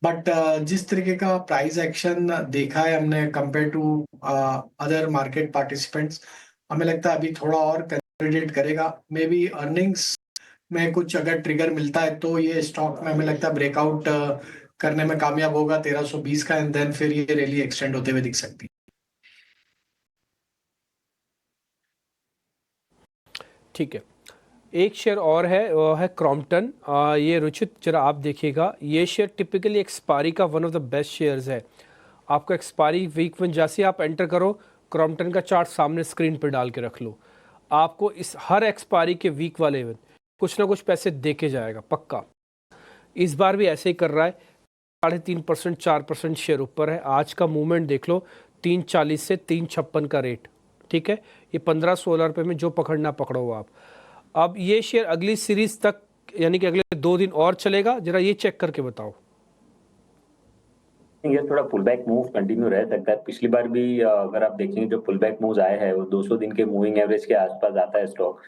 बट जिस तरीके का प्राइस एक्शन देखा है हमने compare to other market participants, हमें लगता है अभी थोड़ा और कंसोलिडेट करेगा। मे बी अर्निंग्स में कुछ अगर ट्रिगर मिलता है तो ये स्टॉक में हमें लगता है ब्रेकआउट करने में कामयाब होगा 1320 का, एंड देन फिर ये रैली एक्सटेंड होते हुए दिख सकती है। ठीक है, एक शेयर और है, वो है क्रॉम्पटन। ये रुचित जरा आप देखिएगा, ये शेयर टिपिकली एक्सपायरी का one of the best shares है। आपका एक्सपायरी वीक में जैसे आप एंटर करो, क्रॉम्पटन का चार्ट सामने स्क्रीन पर डाल के रख लो, आपको इस हर एक्सपायरी के वीक वाले में कुछ ना कुछ पैसे दे के जाएगा पक्का। इस बार भी ऐसे ही कर रहा है, 3.5%, 4% शेयर ऊपर है। आज का मूवमेंट देख लो, 340 से 356 का रेट। ठीक है, ये 15-16 रुपये में जो पकड़ना पकड़ो आप। अब ये शेयर अगली सीरीज तक, यानी कि अगले 2 दिन और चलेगा, जरा ये चेक करके बताओ। ये थोड़ा पुल बैक मूव कंटिन्यू रह सकता है। पिछली बार भी अगर आप देखेंगे जो पुल बैक मूव्स आए हैं वो 200 दिन के मूविंग एवरेज के आसपास आता है स्टॉक,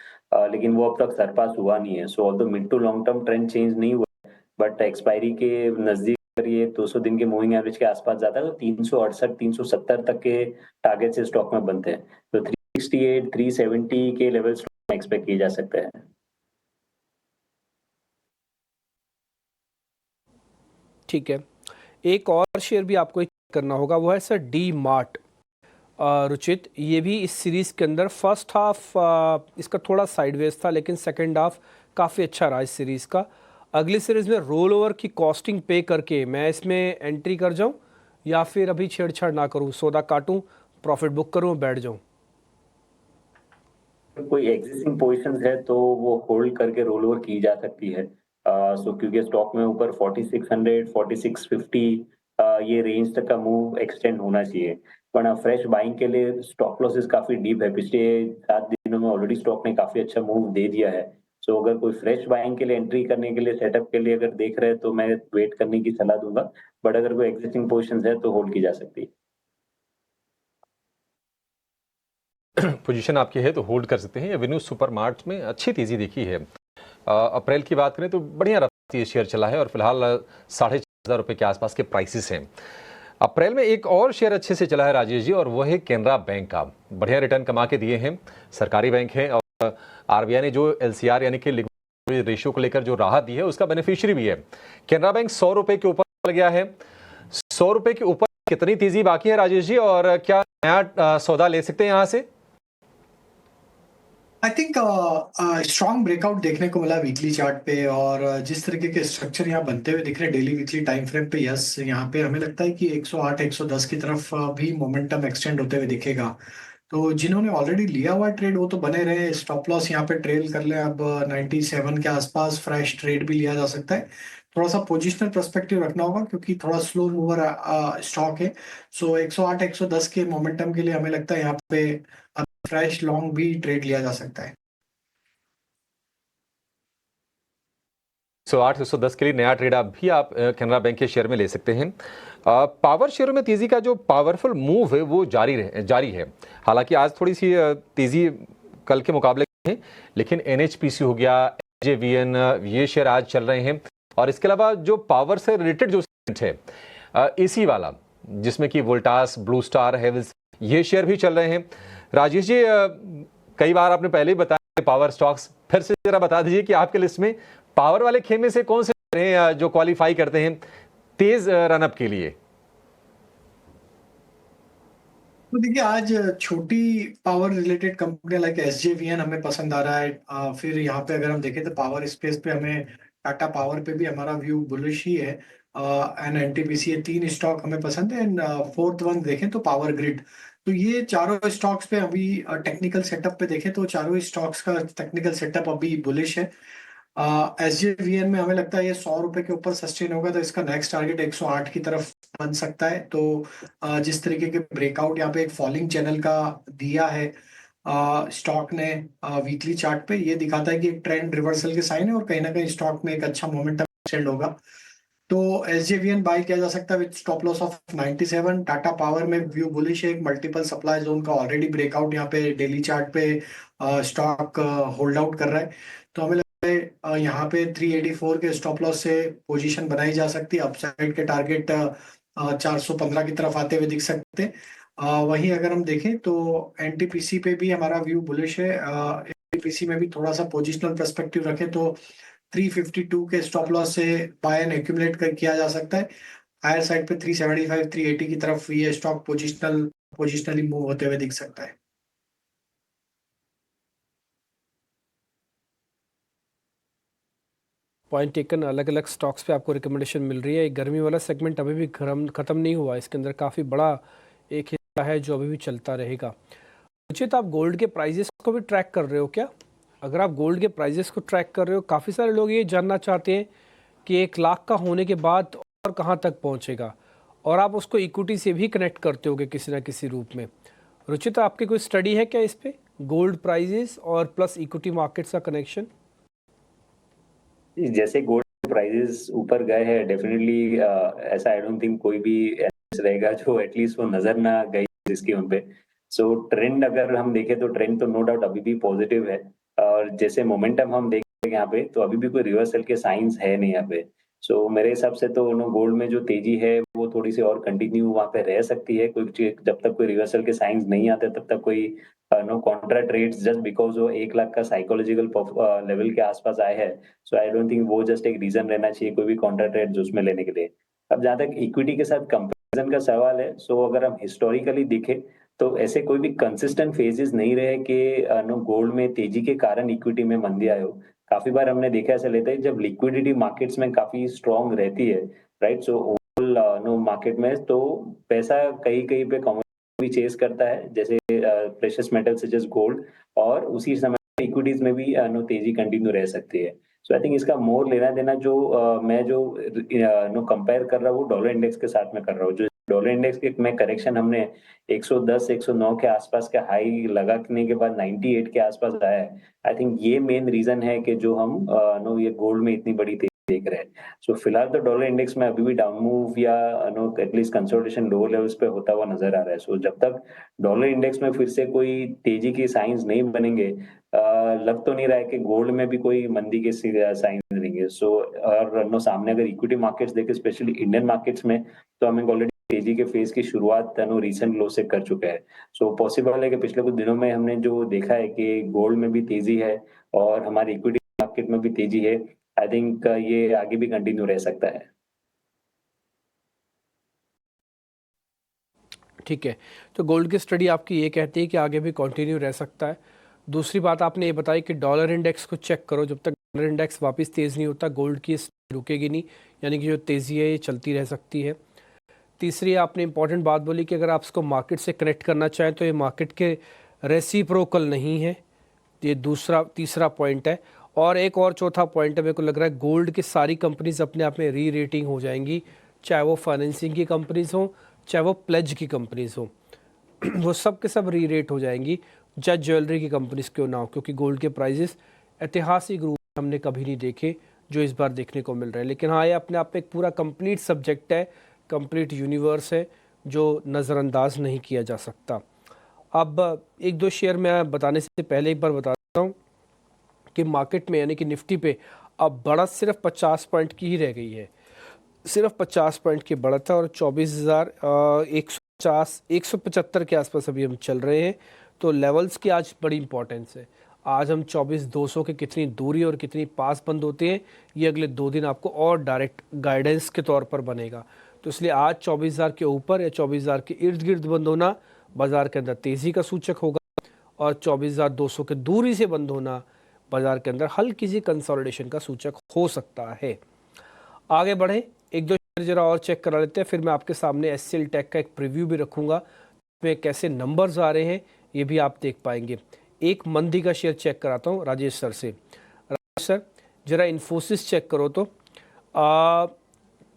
लेकिन वो अब तक सरपास हुआ नहीं है। So although mid to long term trend change नहीं हुआ, बट एक्सपायरी के नजदीक अगर ये 200 दिन के मूविंग एवरेज के आसपास जाता है तो 368 370 तक के टारगेट से स्टॉक में बनते हैं। तो 368 370 के लेवल्स एक्सपेक्ट किए जा सकते हैं। ठीक है, एक और शेयर भी आपको करना होगा, वो है सर डी मार्ट। रुचित, ये भी इस सीरीज़ के अंदर फर्स्ट हाफ इसका थोड़ा साइडवेज था, लेकिन सेकंड हाफ काफ़ी अच्छा रहा इस सीरीज़ का। अगली सीरीज़ में रोल ओवर की कॉस्टिंग पे करके मैं इसमें एंट्री कर जाऊं या फिर अभी छेड़छाड़ ना करूं, सौदा काटूं, प्रॉफिट बुक करूं, बैठ जाऊं? कोई एग्जिस्टिंग पोजीशंस है तो वो होल्ड करके रोल ओवर की जा सकती है। सो क्योंकि स्टॉक में ऊपर 4600 4650 ये रेंज तक का मूव एक्सटेंड होना चाहिए, वरना फ्रेश बाइंग के लिए स्टॉप लॉसेस काफी डीप है। पिछले 7 दिनों में ऑलरेडी स्टॉक ने काफी अच्छा मूव दे दिया है। सो अगर कोई फ्रेश बाइंग के लिए एंट्री करने के लिए सेटअप के लिए अगर देख रहे हैं तो मैं वेट करने की सलाह दूंगा, बट अगर कोई एग्जिस्टिंग पोजीशंस है तो होल्ड की जा सकती है। पोजीशन आपकी है तो होल्ड कर सकते हैं। एवेन्यू सुपरमार्ट में अच्छी तेजी देखी है। अप्रैल की बात करें तो बढ़िया रफ्तार ये शेयर चला है और फिलहाल 4,500 रुपये के आसपास के प्राइसेस हैं। अप्रैल में एक और शेयर अच्छे से चला है राजेश जी, और वो है कैनरा बैंक का। बढ़िया रिटर्न कमा के दिए हैं, सरकारी बैंक है और आरबीआई ने जो LCR यानी कि लिक्विडिटी रेशियो को लेकर जो राहत दी है उसका बेनिफिशियरी भी है। कैनरा बैंक 100 रुपये के ऊपर चल गया है। 100 रुपये के ऊपर कितनी तेजी बाकी है राजेश जी, और क्या नया सौदा ले सकते हैं यहाँ से? आई थिंक स्ट्रॉन्ग ब्रेकआउट देखने को मिला वीकली चार्ट पे, और जिस तरीके के स्ट्रक्चर यहाँ बनते हुए दिख रहे हैं डेली वीकली टाइम फ्रेम पे, यस यहाँ पे हमें लगता है कि 108 110 की तरफ भी मोमेंटम एक्सटेंड होते हुए दिखेगा। तो जिन्होंने ऑलरेडी लिया हुआ ट्रेड वो तो बने रहे, स्टॉप लॉस यहाँ पे ट्रेल कर ले। अब 97 के आसपास फ्रेश ट्रेड भी लिया जा सकता है। थोड़ा सा पोजिशनल पर्सपेक्टिव रखना होगा क्योंकि थोड़ा स्लो मूवर स्टॉक है। सो 108 110 के मोमेंटम के लिए हमें लगता है यहाँ पे फ्रेश लॉन्ग भी ट्रेड लिया जा सकता है। 108 110 के लिए नया ट्रेड भी आप कैनरा बैंक के शेयर में ले सकते हैं। पावर शेयरों में तेजी का जो पावरफुल मूव है वो जारी है। हालांकि आज थोड़ी सी तेजी कल के मुकाबले है, लेकिन NHPC हो गया, SJVN, ये शेयर आज चल रहे हैं। और इसके अलावा जो पावर से रिलेटेड जो सेगमेंट है AC वाला, जिसमें कि वोल्टास, ब्लू स्टार, हेवल्स, ये शेयर भी चल रहे हैं। राजेश जी, कई बार आपने पहले ही बताया पावर स्टॉक्स, फिर से जरा बता दीजिए कि आपके लिस्ट में पावर वाले खेमे से कौन से हैं जो क्वालिफाई करते हैं तेज रनअप के लिए? तो देखिए, आज छोटी पावर रिलेटेड कंपनियां लाइक SJVN हमें पसंद आ रहा है। फिर यहाँ पे अगर हम देखें तो पावर स्पेस पे हमें टाटा पावर पे भी हमारा व्यू बुलिश ही है। एंड NTPC, ये 3 स्टॉक हमें पसंद है। एंड फोर्थ वन देखें तो पावर ग्रिड। तो ये चारों स्टॉक्स पे अभी टेक्निकल सेटअप पे देखें तो चारों स्टॉक्स का टेक्निकल सेटअप अभी बुलिश है। SJVN में हमें लगता है ये 100 रुपए के ऊपर सस्टेन होगा, तो इसका नेक्स्ट टारगेट 108 की तरफ बन सकता है। तो जिस तरीके के ब्रेकआउट यहाँ पे एक फॉलिंग चैनल का दिया है स्टॉक ने वीकली चार्ट पे, ये दिखाता है कि एक ट्रेंड रिवर्सल के साइन है और कहीं ना कहीं स्टॉक में एक अच्छा मोमेंटम एक्सटेंड होगा। तो SJVN बाय किया जा सकता है with stop loss of 97। Tata power में व्यू बुलिश है, एक मल्टीपल सप्लाई जोन का ऑलरेडी ब्रेकआउट यहाँ पे डेली चार्ट पे स्टॉक होल्ड आउट कर रहा है। तो हमें यहाँ पे 384 के स्टॉप लॉस से पोजीशन बनाई जा सकती है। अपसाइड के टारगेट 415 की तरफ आते हुए दिख सकते हैं। वहीं अगर हम देखें तो NTPC पे भी हमारा व्यू बुलिश है। NTPC में भी थोड़ा सा पोजिशनल पर्सपेक्टिव रखें तो 352 के स्टॉप लॉस से बाय एंड एक्यूमुलेट किया जा सकता है। हायर साइड पे 375 380 की तरफ ये स्टॉक पोजिशनली मूव होते हुए दिख सकता है। पॉइंट टेकन, अलग अलग स्टॉक्स पे आपको रिकमेंडेशन मिल रही है। गर्मी वाला सेगमेंट अभी भी ख़त्म नहीं हुआ, इसके अंदर काफ़ी बड़ा एक हिस्सा है जो अभी भी चलता रहेगा। उचित, आप गोल्ड के प्राइजेस को भी ट्रैक कर रहे हो क्या? अगर आप गोल्ड के प्राइजेस को ट्रैक कर रहे हो, काफ़ी सारे लोग ये जानना चाहते हैं कि 1 लाख का होने के बाद और कहाँ तक पहुँचेगा, और आप उसको इक्विटी से भी कनेक्ट करते होगे किसी ना किसी रूप में। रुचित, आपकी कोई स्टडी है क्या इस पे, गोल्ड प्राइजेस और प्लस इक्विटी मार्केट्स का कनेक्शन? जैसे गोल्ड प्राइजेस ऊपर गए हैं डेफिनेटली, ऐसा आई डोंट थिंक कोई भी ऐसा रहेगा जो एटलीस्ट वो नजर ना गई जिसकी उन पे। सो ट्रेंड अगर हम देखें तो ट्रेंड तो नो डाउट अभी भी पॉजिटिव है, और जैसे मोमेंटम हम देख रहे हैं यहाँ पे, तो अभी भी कोई रिवर्सल के साइंस है नहीं यहाँ पे। सो मेरे हिसाब से तो नो गोल्ड में जो तेजी है वो थोड़ी सी और कंटिन्यू वहाँ पे रह सकती है, कोई जब तक कोई रिवर्सल के साइंस नहीं आते तब तक कोई no contra trades just because वो 1 लाख का साइकोलॉजिकल लेवल के आसपास आए हैं। सो आई डोंट थिंक वो जस्ट एक रीजन रहना चाहिए कोई भी कॉन्ट्रा ट्रेड उसमें लेने के लिए। अब जहां तक इक्विटी के साथ कंपैरिजन का सवाल है, सो अगर हम हिस्टोरिकली देखें तो ऐसे कोई भी कंसिस्टेंट फेजेस नहीं रहे कि नो गोल्ड में तेजी के कारण इक्विटी में मंदी आए हो। काफी बार हमने देखा ऐसा लेता है जब लिक्विडिटी मार्केट्स में काफी स्ट्रांग रहती है, right, so overall no market में तो पैसा कहीं कहीं पे भी चेस करता है, जैसे precious metal such as gold, और उसी समय इक्विटीज में भी नो तेजी कंटिन्यू रह सकती है। सो आई थिंक इसका मोर लेना देना जो मैं जो नो कंपेयर कर रहा हूँ डॉलर इंडेक्स के साथ में कर रहा हूँ, जो डॉलर इंडेक्स के में करेक्शन हमने 110 109 के आसपास के हाई लगाने के बाद 98 के आसपास आया है। आई थिंक ये मेन रीजन है कि जो हम नो ये गोल्ड में इतनी बड़ी तेजी देख रहे हैं। सो फिलहाल तो डॉलर इंडेक्स में अभी भी डाउन मूव या know at least consolidation lower levels पे होता हुआ नजर आ रहा है। सो जब तक डॉलर इंडेक्स में फिर से कोई तेजी के साइंस नहीं बनेंगे, लग तो नहीं रहा है कि गोल्ड में भी कोई मंदी के साइंस बनेंगे। सो और नो सामने अगर इक्विटी मार्केट्स देखे स्पेशली इंडियन मार्केट्स में, तो हमें ऑलरेडी तेजी के फेज की शुरुआत नो रिसेंट लो से कर चुका है। सो पॉसिबल है कि पिछले कुछ दिनों में हमने जो देखा है कि गोल्ड में भी तेजी है और हमारी इक्विटी मार्केट में भी तेजी है, आई थिंक ये आगे भी कंटिन्यू रह सकता है। ठीक है, तो गोल्ड की स्टडी आपकी ये कहती है कि आगे भी कंटिन्यू रह सकता है। दूसरी बात आपने ये बताई कि डॉलर इंडेक्स को चेक करो, जब तक डॉलर इंडेक्स वापस तेज़ नहीं होता गोल्ड की रुकेगी नहीं, यानी कि जो तेज़ी है ये चलती रह सकती है। तीसरी आपने इंपॉर्टेंट बात बोली कि अगर आप इसको मार्केट से कनेक्ट करना चाहें तो ये मार्केट के रेसिप्रोकल नहीं है, ये तीसरा पॉइंट है। और एक और चौथा पॉइंट है, मेरे को लग रहा है गोल्ड की सारी कंपनीज अपने आप में री रेटिंग हो जाएंगी, चाहे वो फाइनेंसिंग की कंपनीज हों चाहे वो प्लेज की कंपनीज हों वो सब के सब री रेट हो जाएंगी, जज ज्वेलरी की कंपनीज क्यों ना हो, क्योंकि गोल्ड के प्राइजेस ऐतिहासिक रूप से हमने कभी नहीं देखे जो इस बार देखने को मिल रहे हैं। लेकिन हाँ, ये अपने आप में एक पूरा कंप्लीट सब्जेक्ट है, कंप्लीट यूनिवर्स है जो नज़रअंदाज नहीं किया जा सकता। अब एक दो शेयर मैं बताने से पहले एक बार बताता हूँ कि मार्केट में यानी कि निफ्टी पे अब बढ़त सिर्फ 50 पॉइंट की ही रह गई है, सिर्फ 50 पॉइंट की बढ़त है और 24,175 के आसपास अभी हम चल रहे हैं। तो लेवल्स की आज बड़ी इंपॉर्टेंस है। आज हम 24,200 के कितनी दूरी और कितनी पास बंद होते हैं ये अगले 2 दिन आपको और डायरेक्ट गाइडेंस के तौर पर बनेगा। तो इसलिए आज 24,000 के ऊपर या 24,000 के इर्द गिर्द बंद होना बाजार के अंदर तेज़ी का सूचक होगा, और 24,200 के दूरी से बंद होना बाजार के अंदर हल्की सी कंसोलिडेशन का सूचक हो सकता है। आगे बढ़े, एक दो शेयर जरा और चेक करा लेते हैं, फिर मैं आपके सामने एचसीएल टेक का एक प्रीव्यू भी रखूंगा, इसमें कैसे नंबर्स आ रहे हैं ये भी आप देख पाएंगे। एक मंदी का शेयर चेक कराता हूँ राजेश सर से। राजेश सर जरा इन्फोसिस चेक करो तो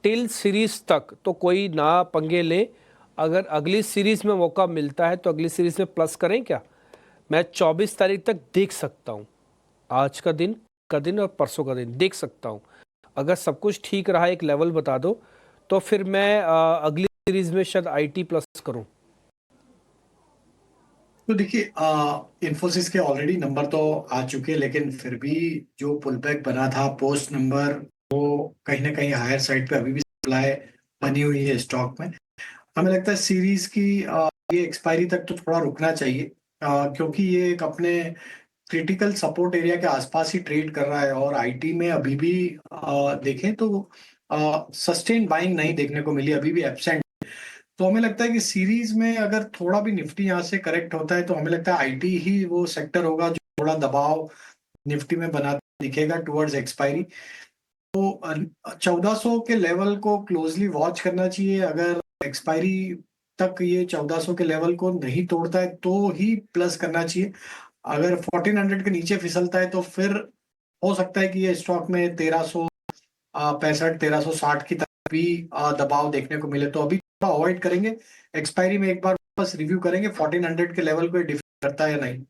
टिल सीरीज तक तो कोई ना पंगे ले, अगर अगली सीरीज में मौका मिलता है तो अगली सीरीज में प्लस करें क्या? मैं 24 तारीख तक देख सकता हूँ, आज का दिन और परसों का दिन देख सकता हूँ। अगर सब कुछ ठीक रहा, एक लेवल बता दो, तो फिर मैं अगली सीरीज में शायद आईटी प्लस करूं। तो देखिए, इन्फोसिस के ऑलरेडी नंबर तो आ चुके हैं, लेकिन फिर भी जो पुल बैक बना था पोस्ट नंबर, वो कहीं ना कहीं हायर साइड पे अभी भी सप्लाई बनी हुई है स्टॉक में। हमें लगता है सीरीज की ये एक्सपायरी तक तो थोड़ा रुकना चाहिए, क्योंकि ये एक अपने क्रिटिकल सपोर्ट एरिया के आसपास ही ट्रेड कर रहा है, और आईटी में अभी भी देखें तो सस्टेन बाइंग नहीं देखने को मिली, अभी भी एब्सेंट। तो हमें लगता है कि सीरीज में अगर थोड़ा भी निफ्टी यहाँ से करेक्ट होता है तो हमें लगता है आईटी ही वो सेक्टर होगा जो थोड़ा दबाव निफ्टी में बना दिखेगा टुवर्ड्स एक्सपायरी। तो 1400 के लेवल को क्लोजली वॉच करना चाहिए। अगर एक्सपायरी तक ये 1400 के लेवल को नहीं तोड़ता है तो ही प्लस करना चाहिए। अगर 1400 के नीचे फिसलता है तो फिर हो सकता है कि ये स्टॉक में 1365 1360 की तरफ भी दबाव देखने को मिले, तो अभी थोड़ा अवॉइड करेंगे। एक्सपायरी में एक बार बस रिव्यू करेंगे 1400 के लेवल को डिफेंड करता है या नहीं।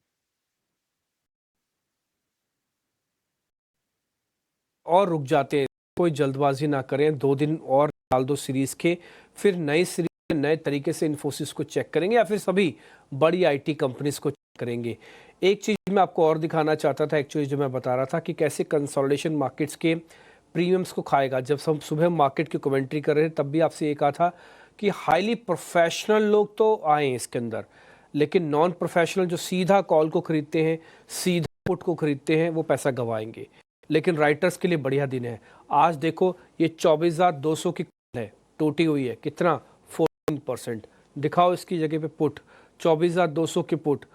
और रुक जाते हैं कोई जल्दबाजी ना करें, 2 दिन और डाल दो सीरीज के, फिर नई सीरीज नए तरीके से इन्फोसिस को चेक करेंगे या फिर सभी बड़ी आईटी कंपनीज को चेक करेंगे। एक चीज़ मैं आपको और दिखाना चाहता था, एक्चुअली जो मैं बता रहा था कि कैसे कंसोलिडेशन मार्केट्स के प्रीमियम्स को खाएगा। जब हम सुबह मार्केट की कमेंट्री कर रहे थे तब भी आपसे ये कहा था कि हाईली प्रोफेशनल लोग तो आए इसके अंदर, लेकिन नॉन प्रोफेशनल जो सीधा कॉल को खरीदते हैं, सीधा पुट को खरीदते हैं, वो पैसा गंवाएंगे। लेकिन राइटर्स के लिए बढ़िया दिन है। आज देखो ये 24,200 की कॉल है, टूटी हुई है, कितना 14%। दिखाओ इसकी जगह पे पुट, 24,200 की पुट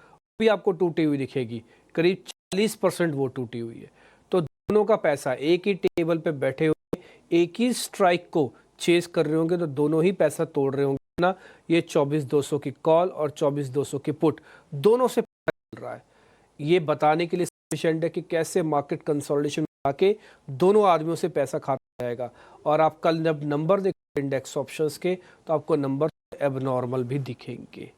भी आपको टूटी हुई दिखेगी, करीब 40% वो टूटी हुई है। तो दोनों का पैसा एक ही टेबल पे बैठे हुए एक ही स्ट्राइक को चेस कर रहे होंगे, तो दोनों ही पैसा तोड़ रहे होंगे ना। ये 24,200 की कॉल और 24,200 की पुट दोनों से पैसा चल रहा है। ये बताने के लिए सफिशिएंट है कि कैसे मार्केट कंसोलिडेशन आके दोनों आदमियों से पैसा खाता जाएगा। और आप कल जब नंबर देखें इंडेक्स ऑप्शंस के तो आपको नंबर एबनॉर्मल भी दिखेंगे।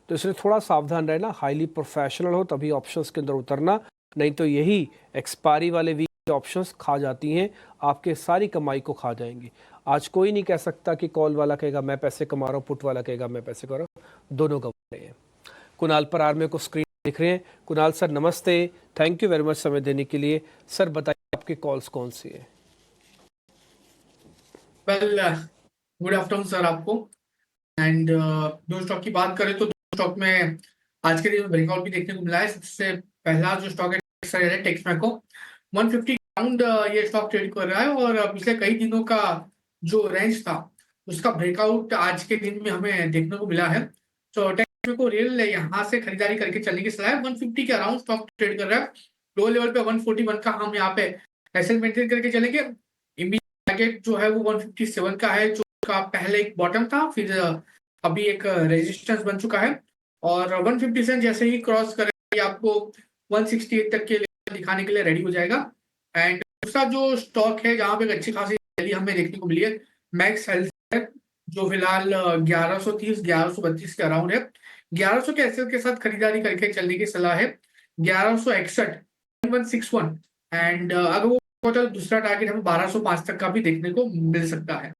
तो इसलिए थोड़ा सावधान रहना, हाईली प्रोफेशनल हो तभी ऑप्शंस के अंदर उतरना, नहीं तो यही एक्सपायरी वाले वीक ऑप्शंस खा जाती हैं, आपके सारी कमाई को खा जाएंगी। आज कोई नहीं कह सकता कि कॉल वाला कहेगा मैं पैसे कमा रहा हूँ, पुट वाला कहेगा मैं पैसे कमा रहा हूँ, दोनों कमा रहे हैं। कुणाल परार मेरे को स्क्रीन दिख रहे हैं। कुणाल सर नमस्ते, थैंक यू वेरी मच समय देने के लिए। सर बताइए आपके कॉल्स कौन सी है? वेल गुड आफ्टरनून सर आपको। एंड दो स्टॉक की बात करें तो दो स्टॉक में आज के दिन में ब्रेकआउट भी देखने को मिला है। सबसे पहला जो स्टॉक है टेक्समैको 150 राउंड ये स्टॉक ट्रेड कर रहा है और पिछले कई दिनों का जो रेंज था उसका ब्रेकआउट आज के दिन में हमें देखने को मिला है। तो टेक्समैको रियल यहाँ से खरीदारी करके चलने की सलाह है। 150 के अराउंड स्टॉक ट्रेड कर रहा है। लो लेवल पे 141 का हम यहाँ पे ऐसे मेंटेन करके चलेंगे। टारगेट जो है वो 157 का है, जो का पहले एक बॉटम था, फिर अभी एक रेजिस्टेंस बन चुका है और 157 जैसे ही क्रॉस करेंगे आपको 168 तक के लेवल दिखाने के लिए रेडी हो जाएगा। एंड दूसरा जो स्टॉक है जहां पे एक अच्छी खासी रैली हमें देखने को मिली है, मैक्स हेल्थ है, जो फिलहाल 1130 1132 के अराउंड है। 1100 के एसएल के साथ खरीदारी करके चलने की सलाह है। 1161 1161 एंड अगर वो तो दूसरा टारगेट हमें 1205 तक का भी देखने को मिल सकता है।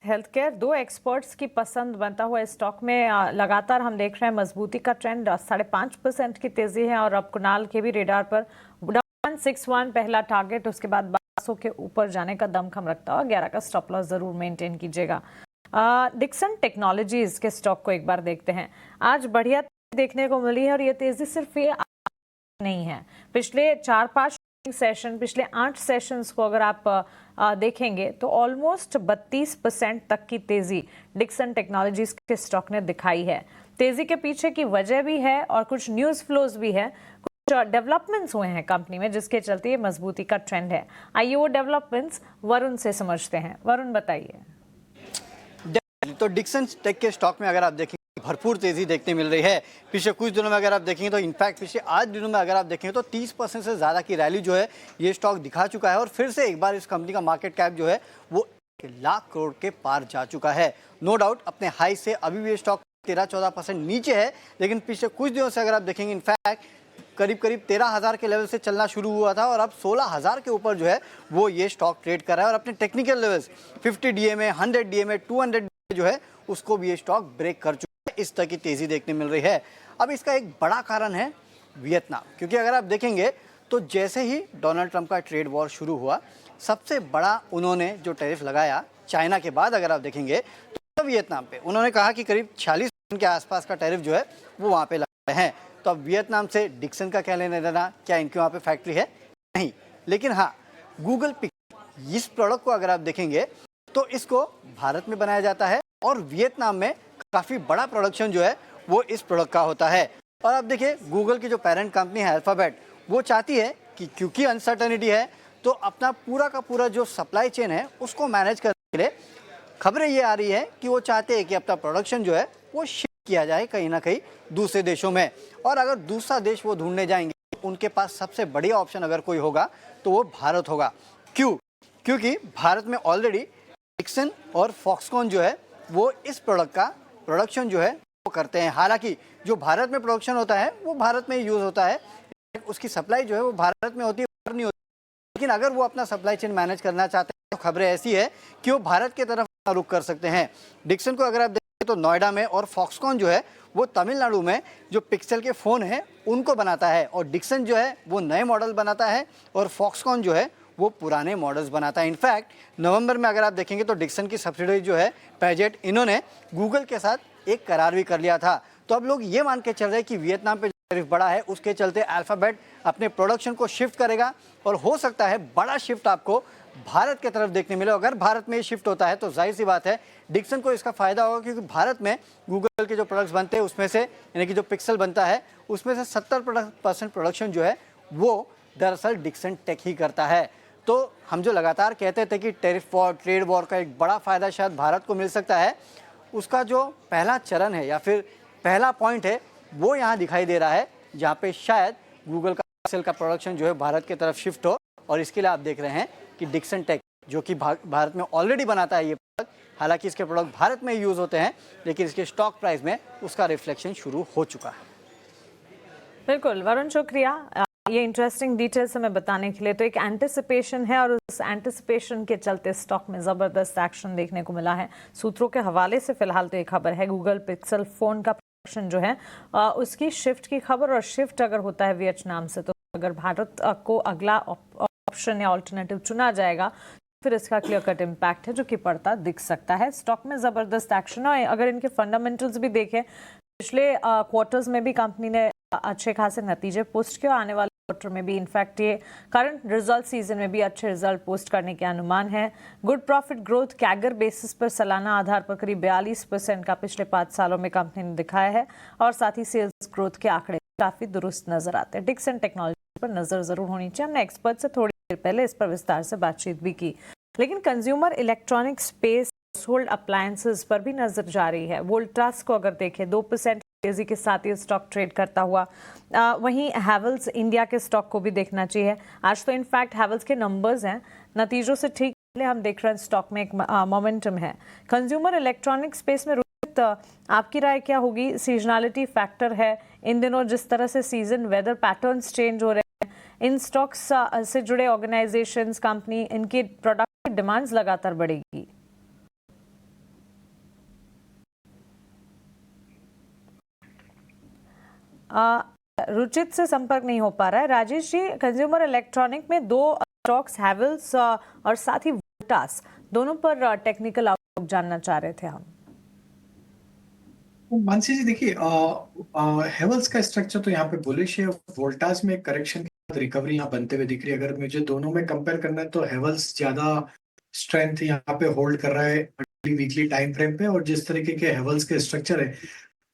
हेल्थ केयर दो एक्सपर्ट्स की पसंद बनता हुआ स्टॉक में लगातार हम देख रहे हैं मजबूती का ट्रेंड, 5.5% की तेजी है और अब कुणाल के भी रेडार पर 161 पहला टारगेट, उसके बाद 1200 के ऊपर जाने का दमखम रखता हुआ 11 का स्टॉप लॉस जरूर मेंटेन कीजिएगा। डिक्सन टेक्नोलॉजीज के स्टॉक को एक बार देखते हैं। आज बढ़िया देखने को मिली है और ये तेजी सिर्फ ये नहीं है, पिछले 4-5 सेशन, पिछले 8 सेशंस को अगर आप देखेंगे तो ऑलमोस्ट 32% तक की तेजी डिक्सन टेक्नोलॉजीज के स्टॉक ने दिखाई है। तेजी के पीछे की वजह भी है और कुछ न्यूज़ फ्लोज भी है, कुछ डेवलपमेंट्स हुए हैं कंपनी में जिसके चलते ये मजबूती का ट्रेंड है। आइए वो डेवलपमेंट्स वरुण से समझते हैं। वरुण बताइए। तो डिक्सन टेक के स्टॉक में अगर आप देखेंगे भरपूर तेजी देखने मिल रही है। पिछले कुछ दिनों में अगर आप देखेंगे तो इनफैक्ट पिछले 8 दिनों में अगर आप देखेंगे तो 30% से ज़्यादा की रैली जो है ये स्टॉक दिखा चुका है और फिर से एक बार इस कंपनी का मार्केट कैप जो है वो 1 लाख करोड़ के पार जा चुका है। नो डाउट अपने हाई से अभी भी ये स्टॉक 13-14% नीचे है, लेकिन पिछले कुछ दिनों से अगर आप देखेंगे इनफैक्ट करीब 13,000 के लेवल से चलना शुरू हुआ था और अब 16,000 के ऊपर जो है वो ये स्टॉक ट्रेड कर रहा है और अपने technical levels 50 DMA, 100 DMA, 200 DMA जो है उसको भी ये स्टॉक ब्रेक कर चुका है। इस तरह की तेजी देखने मिल रही है। अब इसका एक बड़ा कारण है वियतनाम, क्योंकि अगर आप देखेंगे तो जैसे ही डोनाल्ड ट्रंप का ट्रेड वॉर शुरू हुआ, सबसे बड़ा उन्होंने जो टैरिफ लगाया चाइना के बाद अगर आप देखेंगे तो वियतनाम पे उन्होंने कहा कि करीब 46% के आसपास का टैरिफ जो है वो वहाँ पे लगा है। तो अब वियतनाम से डिक्सन का क्या लेना देना, क्या इनके वहाँ पे फैक्ट्री है? नहीं, लेकिन हाँ गूगल पिक इस प्रोडक्ट को अगर आप देखेंगे तो इसको भारत में बनाया जाता है और वियतनाम में काफ़ी बड़ा प्रोडक्शन जो है वो इस प्रोडक्ट का होता है। और अब देखिए गूगल की जो पेरेंट कंपनी है अल्फाबेट, वो चाहती है कि क्योंकि अनसर्टेनिटी है तो अपना पूरा का पूरा जो सप्लाई चेन है उसको मैनेज करने के लिए खबरें ये आ रही है कि वो चाहते हैं कि अपना प्रोडक्शन जो है वो शिफ्ट किया जाए कहीं ना कहीं दूसरे देशों में। और अगर दूसरा देश वो ढूंढने जाएंगे उनके पास सबसे बढ़िया ऑप्शन अगर कोई होगा तो वो भारत होगा। क्यों? क्योंकि भारत में ऑलरेडी डिक्सन और फॉक्सकॉन जो है वो इस प्रोडक्ट का प्रोडक्शन जो है वो करते हैं। हालांकि जो भारत में प्रोडक्शन होता है वो भारत में यूज़ होता है, उसकी सप्लाई जो है वो भारत में होती है, नहीं होती। लेकिन अगर वो अपना सप्लाई चेन मैनेज करना चाहते हैं तो खबरें ऐसी है कि वो भारत की तरफ रुख कर सकते हैं। डिक्सन को अगर आप देखें तो नोएडा में, और फॉक्सकॉन जो है वो तमिलनाडु में जो पिक्सल के फ़ोन हैं उनको बनाता है, और डिक्सन जो है वो नए मॉडल बनाता है और फॉक्सकॉन जो है वो पुराने मॉडल्स बनाता है। इनफैक्ट नवंबर में अगर आप देखेंगे तो डिक्सन की सब्सिडरी जो है पैजेट, इन्होंने गूगल के साथ एक करार भी कर लिया था। तो अब लोग ये मान के चल रहे हैं कि वियतनाम पे टैरिफ बढ़ा है उसके चलते अल्फाबेट अपने प्रोडक्शन को शिफ्ट करेगा, और हो सकता है बड़ा शिफ्ट आपको भारत की तरफ देखने मिले। अगर भारत में ये शिफ्ट होता है तो जाहिर सी बात है डिक्सन को इसका फायदा होगा, क्योंकि भारत में गूगल के जो प्रोडक्ट्स बनते हैं उसमें से, यानी कि जो पिक्सल बनता है उसमें से 70% प्रोडक्शन जो है वो दरअसल डिक्सन टेक ही करता है। तो हम जो लगातार कहते थे कि टैरिफ वॉर, ट्रेड वॉर का एक बड़ा फायदा शायद भारत को मिल सकता है, उसका जो पहला चरण है या फिर पहला पॉइंट है वो यहाँ दिखाई दे रहा है, जहाँ पे शायद गूगल का पिक्सल का प्रोडक्शन जो है भारत की तरफ शिफ्ट हो। और इसके लिए आप देख रहे हैं कि डिक्सन टेक जो कि भारत में ऑलरेडी बनाता है ये प्रोडक्ट, हालांकि इसके प्रोडक्ट भारत में यूज़ होते हैं लेकिन इसके स्टॉक प्राइस में उसका रिफ्लेक्शन शुरू हो चुका है। बिल्कुल वरुण, शुक्रिया ये इंटरेस्टिंग डिटेल्स हमें बताने के लिए। तो एक एंटिसिपेशन है और उस एंटिसिपेशन के चलते स्टॉक में ज़बरदस्त एक्शन देखने को मिला है। सूत्रों के हवाले से फिलहाल तो ये खबर है गूगल पिक्सल फ़ोन का प्रोडक्शन जो है उसकी शिफ्ट की खबर, और शिफ्ट अगर होता है वियतनाम से तो अगर भारत को अगला ऑप्शन या ऑल्टरनेटिव चुना जाएगा फिर इसका क्लियर कट इम्पैक्ट है जो कि पड़ता दिख सकता है। स्टॉक में ज़बरदस्त एक्शन है। अगर इनके फंडामेंटल्स भी देखें, पिछले क्वार्टर्स में भी कंपनी ने अच्छे खासे नतीजे पोस्ट किए, आने वाले क्वार्टर में भी, इनफैक्ट ये करंट रिजल्ट सीजन में भी अच्छे रिजल्ट पोस्ट करने के अनुमान है। Good profit growth CAGR basis पर सालाना आधार पर करीब 42% का पिछले 5 सालों में कंपनी ने दिखाया है, और साथ ही सेल्स ग्रोथ के आंकड़े काफी दुरुस्त नजर आते हैं। डिक्सन टेक्नोलॉजी पर नजर जरूर होनी चाहिए। हमने एक्सपर्ट से थोड़ी देर पहले इस पर विस्तार से बातचीत भी की, लेकिन consumer electronic space, household appliances पर भी नजर जा रही है। वोल्टास को अगर देखें 2% तेजी के साथ ये स्टॉक ट्रेड करता हुआ, वहीं हैवेल्स इंडिया के स्टॉक को भी देखना चाहिए। आज तो इनफैक्ट हैवेल्स के नंबर्स हैं, नतीजों से ठीक पहले हम देख रहे हैं स्टॉक में एक मोमेंटम है। कंज्यूमर इलेक्ट्रॉनिक स्पेस में रोहित, आपकी राय क्या होगी? सीजनलिटी फैक्टर है इन दिनों, जिस तरह से सीजन वेदर पैटर्न्स चेंज हो रहे हैं, इन स्टॉक्स से जुड़े ऑर्गेनाइजेशंस, कंपनी, इनकी प्रोडक्ट की डिमांड्स लगातार बढ़ेगी। रुचित से संपर्क नहीं हो पा रहा है। राजेश जी, कंज्यूमर इलेक्ट्रॉनिक में 2 स्टॉक्स हैवेल्स और साथ ही वोल्टास, दोनों पर टेक्निकल आउटलुक जानना चाह रहे थे हम। मानसी जी देखिए, हेवल्स का स्ट्रक्चर तो यहाँ पे बुलिश है। वोल्टास में करेक्शन के बाद रिकवरी यहाँ बनते हुए दिख रही है। अगर मुझे दोनों में कंपेयर करना है तो हेवल्स ज्यादा स्ट्रेंथ यहाँ पे होल्ड कर रहा है वीकली टाइम फ्रेम पे, और जिस तरीके के हेवल्स के स्ट्रक्चर है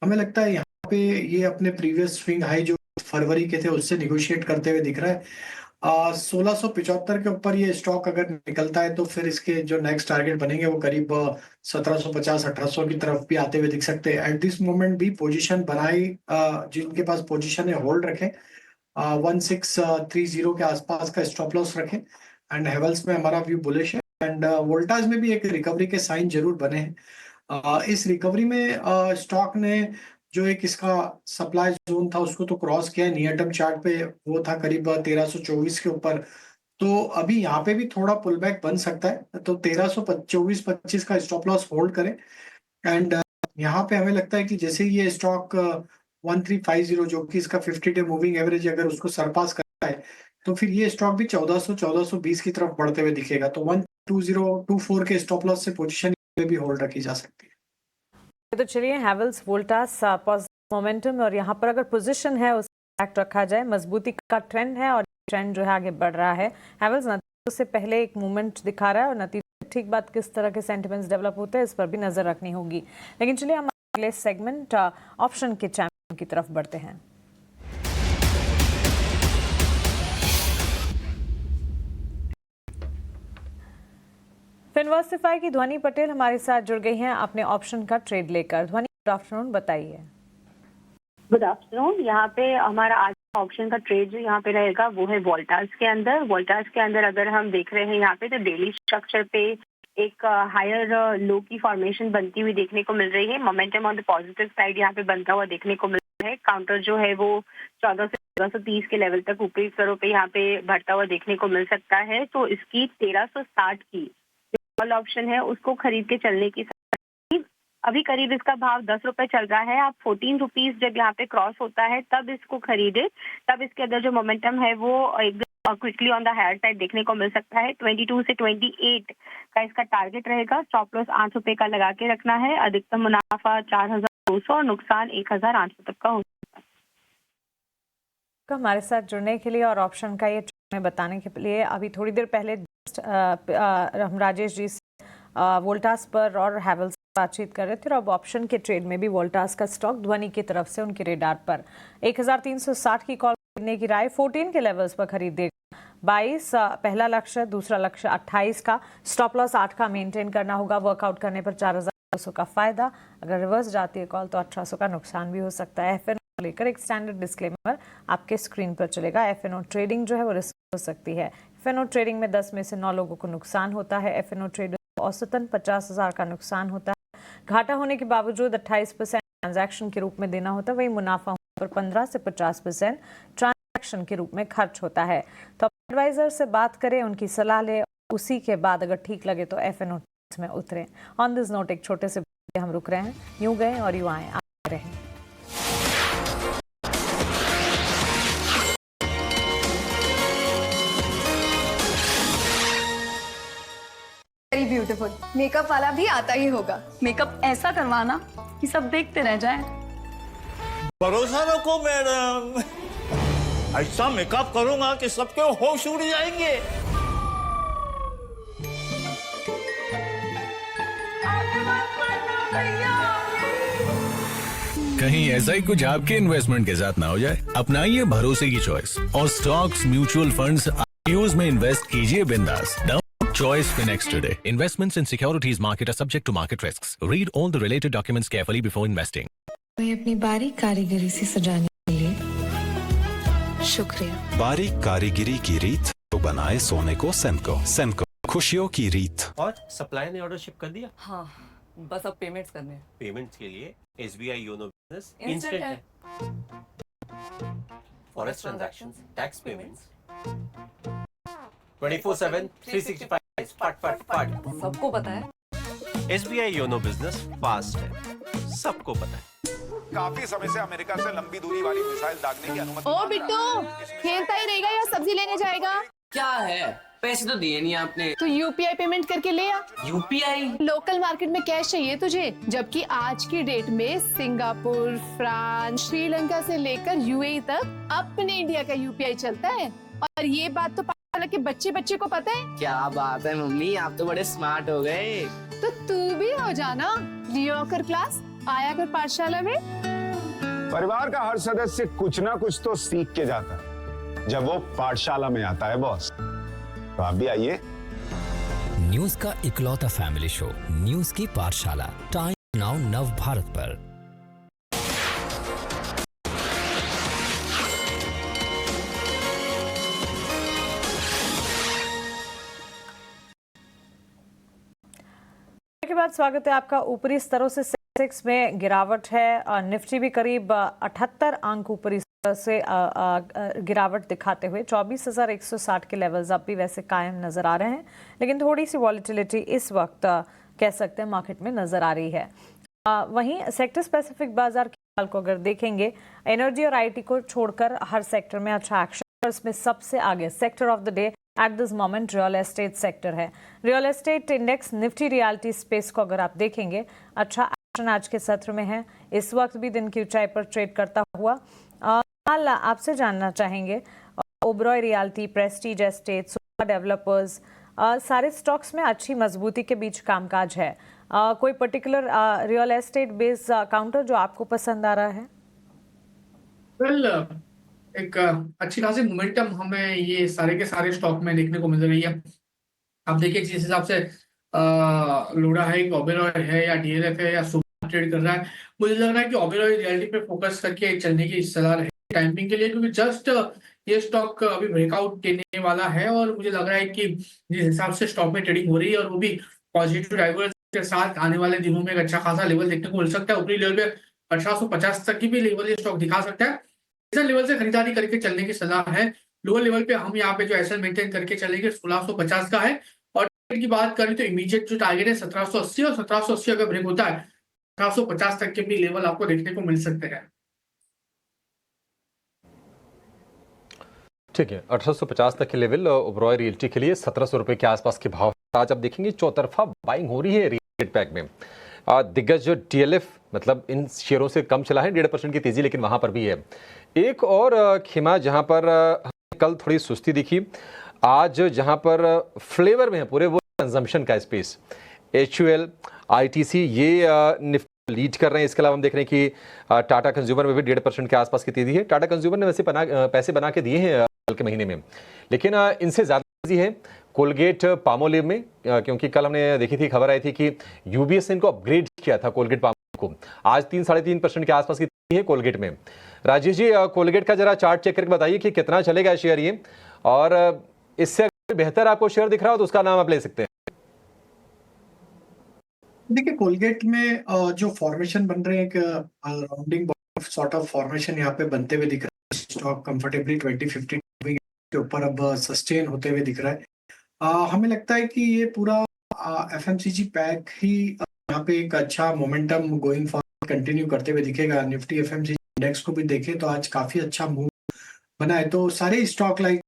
हमें लगता है यहाँ पे ये अपने प्रीवियस स्विंग हाई जो फरवरी के थे उससे निगोशिएट करते हुए दिख रहा है। 1675 के ऊपर ये स्टॉक अगर निकलता है तो फिर इसके जो नेक्स्ट टारगेट बनेंगे वो करीब 1750-1800 की तरफ भी आते हुए दिख सकते हैं। एट दिस मोमेंट भी पोजीशन बनाई, जिनके पास पोजीशन है होल्ड रखें, 1630 के आसपास का स्टॉप लॉस रखें। एंड हेवल्स में हमारा व्यू बुलिश है, एंड वोल्टास में भी एक रिकवरी के साइन जरूर बने हैं। इस रिकवरी में स्टॉक ने जो एक इसका सप्लाई जोन था उसको तो क्रॉस किया, नियर टर्म चार्ट पे वो था करीब 1324 के ऊपर। तो अभी यहाँ पे भी थोड़ा पुल बैक बन सकता है, तो 1324-25 का स्टॉप लॉस होल्ड करें। एंड यहाँ पे हमें लगता है कि जैसे ये स्टॉक 1350 जो कि इसका 50 डे मूविंग एवरेज अगर उसको सरपास करता है तो फिर ये स्टॉक भी 1400-1420 की तरफ बढ़ते हुए दिखेगा। तो 12024 के स्टॉप लॉस से पोजीशन भी होल्ड रखी जा सकती है। तो चलिए, हैवेल्स, वोल्टास पॉजिटिव मोमेंटम, और यहाँ पर अगर पोजीशन है उस एक्ट रखा जाए, मजबूती का ट्रेंड है और ट्रेंड जो है आगे बढ़ रहा है। हैवेल्स नतीजों से पहले एक मूवमेंट दिखा रहा है, और नतीजे ठीक बात किस तरह के सेंटिमेंट्स डेवलप होते हैं इस पर भी नजर रखनी होगी। लेकिन चलिए हम अगले सेगमेंट ऑप्शन के चैंपियन की तरफ बढ़ते हैं। फिनवर्सिफाई की ध्वनि पटेल हमारे साथ जुड़ गई हैं अपने ऑप्शन का ट्रेड लेकर। ध्वनि, गुड आफ्टरनून, बताइए। Good afternoon. यहाँ पे हमारा आज ऑप्शन का ट्रेड जो यहाँ पे रहेगा वो है वोल्टास के अंदर। वोल्टास के अंदर अगर हम देख रहे हैं यहाँ पे तो डेली स्ट्रक्चर पे एक हायर लो की फॉर्मेशन बनती हुई देखने को मिल रही है। Momentum on the positive side यहाँ पे बनता हुआ देखने को मिल रहा है। काउंटर जो है वो 14 से 1330 के लेवल तक ऊपरी स्तरों पे यहाँ पे बढ़ता हुआ देखने को मिल सकता है। तो इसकी 1360 की कॉल ऑप्शन है उसको खरीद के चलने की अभी करीब इसका भाव 10 रुपए चल रहा है। आप 14 रुपीज जब यहाँ पे क्रॉस होता है तब इसको खरीदे, तब इसके अंदर जो मोमेंटम है वो एकदम quickly on the higher side देखने को मिल सकता है। 22 से 28 का इसका टारगेट रहेगा। स्टॉप लॉस 8 रुपए का लगा के रखना है। अधिकतम मुनाफा 4200 और नुकसान 1800 तक का हो सकता है। हमारे साथ जुड़ने के लिए और ऑप्शन का ये हमें बताने के लिए अभी थोड़ी देर पहले हम राजेश जी से वोल्टास पर और हैवेल्स बातचीत कर रहे थे और अब ऑप्शन के ट्रेड में भी वोल्टास का स्टॉक ध्वनि की तरफ से उनके रेडार पर 1360 की कॉल खरीदने की राय, 14 के लेवल्स पर खरीदेगा। 22 पहला लक्ष्य, दूसरा लक्ष्य 28 का, स्टॉप लॉस 8 का मेंटेन करना होगा। वर्कआउट करने पर 4200 का फायदा, अगर रिवर्स जाती है कॉल तो 1800 का नुकसान भी हो सकता है। एफएनओ लेकर एक स्टैंडर्ड डिस्क्लेमर आपके स्क्रीन पर चलेगा। एफएनओ ट्रेडिंग जो है वो रिस्क हो सकती है। एफएनओ ट्रेडिंग में 10 में से 9 लोगों को नुकसान होता है। एफएनओ ट्रेडर औसतन 50,000 का नुकसान होता है। घाटा होने के बावजूद 28% ट्रांजैक्शन के रूप में देना होता है। वही मुनाफा होने पर 15 से 50% ट्रांजैक्शन के रूप में खर्च होता है। तो एडवाइजर से बात करें, उनकी सलाह लें, उसी के बाद अगर ठीक लगे तो एफएनओ में उतरें। ऑन दिस नोट एक छोटे से हम रुक रहे हैं। यूं गए और यूं आए, आते रहें। Very beautiful. मेकअप वाला भी आता ही होगा। मेकअप ऐसा करवाना कि सब देखते रह जाएं। भरोसा रखो मैडम, ऐसा मेकअप करूंगा कि सबके होश उड़ जाएंगे। कहीं ऐसा ही कुछ आपके इन्वेस्टमेंट के साथ ना हो जाए। अपनाइए भरोसे की चॉइस और स्टॉक्स, म्यूचुअल फंड्स, आईपीओज में इन्वेस्ट कीजिए बिंदास। Choice Finex today. Investments in securities market are subject to market risks. Read all the related documents carefully before investing. मैं अपनी बारीक कारीगरी से सजाने के लिए शुक्रिया। बारीक कारीगरी की रीत तो बनाए सोने को सेनको। सेनको, खुशियों की रीत। और सप्लाई ने ऑर्डर शिप कर दिया? हाँ, बस अब पेमेंट्स करने हैं। पेमेंट्स के लिए SBI योनो बिजनेस इंस्टेंट है। फॉरेक्स ट्रांजैक्शंस, टैक्स पेमेंट्स 24/7 365 फट फट फट। सबको पता है। SBI योनो बिजनेस फास्ट है, सबको पता है। काफी समय से अमेरिका से लंबी दूरी वाली मिसाइल दागने की अनुमति। ओ बिट्टू, खेलता ही रहेगा या सब्जी लेने जाएगा? क्या है, पैसे तो दिए नहीं आपने। तो UPI पेमेंट करके ले आ। UPI? लोकल मार्केट में कैश चाहिए तुझे, जबकि आज की डेट में सिंगापुर, फ्रांस, श्रीलंका से लेकर UAE तक अपने इंडिया का UPI चलता है। और ये बात तो के बच्चे बच्चे को पता है। क्या बात है मम्मी, आप तो बड़े स्मार्ट हो गए। तो तू भी हो जाना। लियो कर क्लास, आया कर पाठशाला में। परिवार का हर सदस्य कुछ ना कुछ तो सीख के जाता है जब वो पाठशाला में आता है बॉस। तो आप भी आइए। न्यूज का इकलौता फैमिली शो न्यूज की पाठशाला, टाइम नाउ नव भारत पर। के बाद स्वागत है आपका। ऊपरी स्तरों से सेंसेक्स में गिरावट है। निफ्टी भी करीब 78 अंक ऊपरी स्तर से गिरावट दिखाते हुए 24,160 के लेवल्स अब भी वैसे कायम नजर आ रहे हैं, लेकिन थोड़ी सी वॉलेटिलिटी इस वक्त कह सकते हैं मार्केट में नजर आ रही है। वहीं सेक्टर स्पेसिफिक बाजार के हाल को अगर देखेंगे, एनर्जी और IT को छोड़कर हर सेक्टर में अच्छा एक्शन। इसमें सबसे आगे sector of the day at this moment real estate sector है। Real estate index Nifty realty space को अगर आप देखेंगे, अच्छा एक्शन आज के सत्र में है। इस वक्त भी दिन की ऊंचाई पर ट्रेड करता हुआ। हाल आपसे जानना चाहेंगे, Oberoi reality, Prestige estate, sofa developers, सारे स्टॉक्स में अच्छी मजबूती के बीच कामकाज है। कोई particular real estate based counter जो आपको पसंद आ रहा है? एक अच्छी खासी मोमेंटम हमें ये सारे के सारे स्टॉक में देखने को मिल रही है। आप देखिए जिस हिसाब से लोडा है, ओबेरॉय है या DLF है या सुपर ट्रेड कर रहा है, मुझे लग रहा है कि ओबेरॉय रियलिटी पे फोकस करके चलने की सलाह है टाइमिंग के लिए, क्योंकि जस्ट ये स्टॉक अभी ब्रेकआउट देने वाला है और मुझे लग रहा है कि जिस हिसाब से स्टॉक में ट्रेडिंग हो रही है और वो भी पॉजिटिव ड्राइवर्स के साथ आने वाले दिनों में एक अच्छा खासा लेवल देखने को मिल सकता है। ऊपरी लेवल पे 1850 तक की भी लेवल ये स्टॉक दिखा सकता है। लेवल से खरीदारी करके चलने की सलाह है। लोअर लेवल पे हम यहाँ पे जो एसएल मेंटेन करके चलेंगे 1650 का है। और टारगेट की बात करें तो इमीडिएट जो टारगेट है 1780, और 1780 अगर ब्रेक होता है 1850 तक के भी लेवल आपको देखने को मिल सकते हैं। ठीक है, 1850 तक के लेवल ओबरॉय रियल्टी के लिए 1700 रुपए के आसपास के भाव। आज आप देखेंगे चौतरफा बाइंग हो रही है रियल पैक में। दिग्गज जो टीएलएफ मतलब इन शेयरों से कम चला है, 1.5% की तेजी, लेकिन वहां पर भी है। एक और खेमा जहां पर कल थोड़ी सुस्ती दिखी, आज जहां पर फ्लेवर में है पूरे वो कंजम्पशन का स्पेस। HUL, ITC ये निफ्टी लीड कर रहे हैं। इसके अलावा हम देख रहे हैं कि टाटा कंज्यूमर में भी 1.5% के आसपास की तेजी है। टाटा कंज्यूमर ने वैसे पैसे बना के दिए हैं कल के महीने में, लेकिन इनसे ज्यादा तेजी है कोलगेट पामोलिव में, क्योंकि कल हमने देखी थी, खबर आई थी कि यूबीएस ने इनको अपग्रेड किया था कोलगेट पामोलिव को। आज 3-3.5% के आसपास की तेजी है कोलगेट में। राजेश जी, कोलगेट का जरा चार्ट चेक करके बताइए कि कितना चलेगा शेयर ये, और इससे बेहतर आपको शेयर दिख रहा हो तो उसका नाम आप ले सकते हैं। देखिए, कोलगेट में जो फॉर्मेशन बन रहे हैं, एक राउंडिंग सॉर्ट ऑफ फॉर्मेशन यहाँ पे बनते हुए दिख रहा है। स्टॉक कंफर्टेबली 20-50 के ऊपर अब सस्टेन होते हुए दिख रहा है। हमें लगता है कि ये पूरा FMCG पैक ही यहाँ पे एक अच्छा मोमेंटम गोइंग फॉरवर्ड कंटिन्यू करते हुए दिखेगा। निफ्टी FMCG इंडेक्स को भी देखें तो आज काफी अच्छा मूव बना है। तो सारे stock like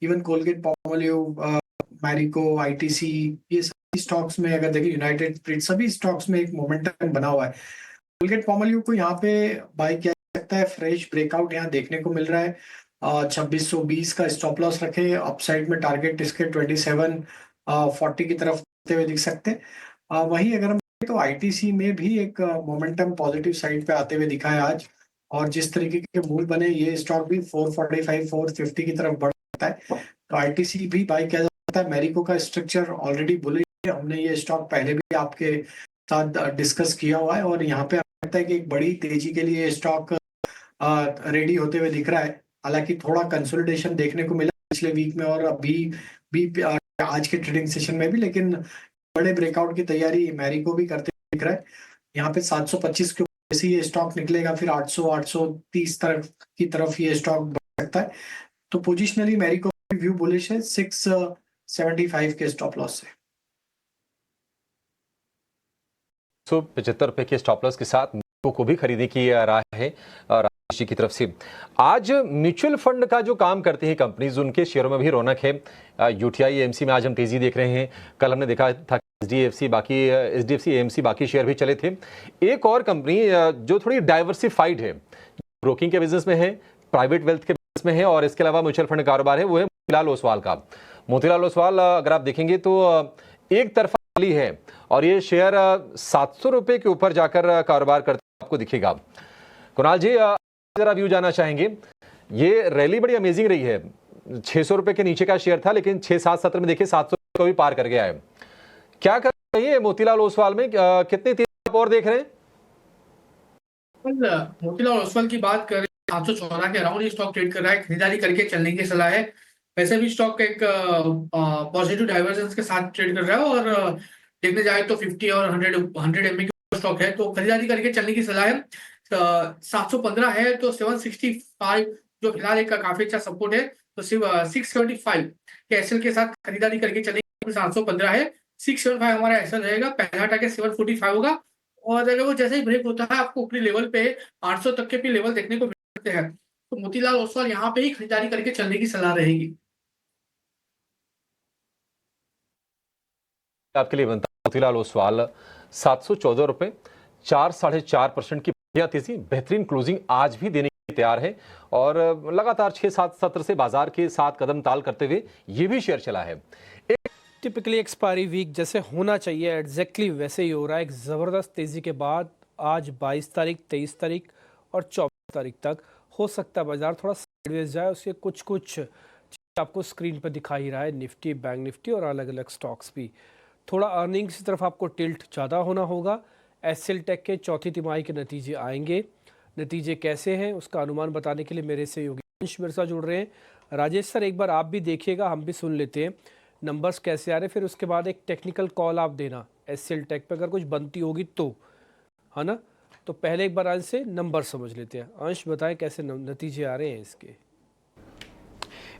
even Colgate Palmolive, Marico, ITC, ये सभी स्टॉक्स में अगर देखें, यूनाइटेड स्पिरिट, सभी स्टॉक्स में एक मोमेंटम बना हुआ है। कोलगेट पामोलिव को यहाँ पे बाय किया जा सकता है। फ्रेश ब्रेकआउट यहाँ देखने को मिल रहा है। 2620 का स्टॉप लॉस रखे, अपसाइड में टारगेट इसके 2740 की तरफ होते हुए दिख सकते हैं। वहीं अगर हम तो ITC में भी एक मोमेंटम पॉजिटिव साइड पे आते हुए दिखा है आज, और जिस तरीके के मूव बने, ये स्टॉक भी 445-450 की तरफ बढ़ सकता है। तो ITC भी बाय किया जा सकता है। मैरिको का स्ट्रक्चर ऑलरेडी बुलिश है, हमने ये स्टॉक पहले भी आपके साथ डिस्कस किया हुआ है, और यहाँ पे लगता है कि एक बड़ी तेजी के लिए स्टॉक रेडी होते हुए दिख रहा है। हालांकि थोड़ा कंसोलिडेशन देखने को मिला पिछले वीक में और अभी भी आज के ट्रेडिंग सेशन में भी, लेकिन बड़े ब्रेकआउट की तैयारी मैरिको भी करते दिख रहा है। यहाँ पे 725 के ऊपर से ये स्टॉक निकलेगा, फिर 800-830 की तरफ ये स्टॉक बढ़ सकता है। तो पोजिशनली मैरिको व्यू बुलिश है 675 के स्टॉप लॉस से। 175 रुपए के स्टॉप लॉस के साथ मैरिको को भी खरीदने की राय है राजेश जी की तरफ से। आज म्यूचुअल फंड का जो काम करते हैं कंपनीज, उनके शेयरों में भी रौनक है। UTI AMC में आज हम तेजी देख रहे हैं। कल हमने देखा था HDFC AMC बाकी शेयर भी चले थे। एक और कंपनी जो थोड़ी डाइवर्सिफाइड है, ब्रोकिंग के बिजनेस में है, प्राइवेट वेल्थ के बिजनेस में है, और इसके अलावा म्यूचुअल फंड कारोबार है, वो है मोतीलाल ओसवाल का। मोतीलाल ओसवाल अगर आप देखेंगे तो एक तरफा रैली है, और ये शेयर 700 रुपए के ऊपर जाकर कारोबार करते आपको दिखेगा। कुणाल जी, जरा व्यू जाना चाहेंगे। ये रैली बड़ी अमेजिंग रही है। 600 रुपए के नीचे का शेयर था, लेकिन 6-7 सत्र में देखिए 700 को भी पार कर गया है। क्या कर रही है मोतीलाल ओसवाल में, कितनी तेजी आप और देख रहे हैं? मोतीलाल ओसवाल की बात करें, 714 के अराउंड ये स्टॉक ट्रेड कर रहा है। खरीदारी करके चलने की सलाह है। वैसे भी स्टॉक एक पॉजिटिव डाइवर्जेंस के साथ ट्रेड कर रहा है, और देखने जाए तो 50 और 100 MA का स्टॉक है, तो खरीदारी करके चलने की सलाह है। 715 है तो 765 जो फिलहाल एक काफी अच्छा सपोर्ट है, तो 675 के एसएल के साथ खरीदारी करके चलेंगे। 715 है, 675 हमारा एसएल रहेगा। पहला टारगेट 745 होगा, और अगर वो जैसे ही ब्रेक होता है आपको ऊपरी लेवल पे 800 तक के भी लेवल देखने को मिल सकते हैं। तो मोतीलाल ओसवाल यहाँ पे ही खरीदारी करके चलने की सलाह रहेगी। आपके लिए बनता है मोतीलाल ओसवाल 714 रुपए, 4-4.5% की तेजी, बेहतरीन क्लोजिंग आज भी देने के लिए तैयार है, और लगातार 6-7 सत्र से बाजार के साथ कदम ताल करते हुए ये भी शेयर चला है। टिपिकली एक्सपायरी वीक जैसे होना चाहिए एग्जैक्टली वैसे ही हो रहा है। एक ज़बरदस्त तेज़ी के बाद आज 22 तारीख, 23 तारीख और 24 तारीख तक हो सकता है बाजार थोड़ा साइडवेज जाए। उसके कुछ आपको स्क्रीन पर दिखा ही रहा है, निफ्टी, बैंक निफ्टी और अलग अलग स्टॉक्स भी। थोड़ा अर्निंग्स की तरफ आपको टिल्ट ज़्यादा होना होगा। एसएल टेक के चौथी तिमाही के नतीजे आएंगे। नतीजे कैसे हैं उसका अनुमान बताने के लिए मेरे से योगेश मेरे साथ जुड़ रहे हैं। राजेश सर, एक बार आप भी देखिएगा, हम भी सुन लेते हैं नंबर्स कैसे आ रहे, फिर उसके बाद एक टेक्निकल कॉल आप देना एसएल टेक पे अगर कुछ बनती होगी तो, है ना। तो पहले एक बार अंश से नंबर समझ लेते हैं। अंश बताएं कैसे नतीजे आ रहे हैं इसके।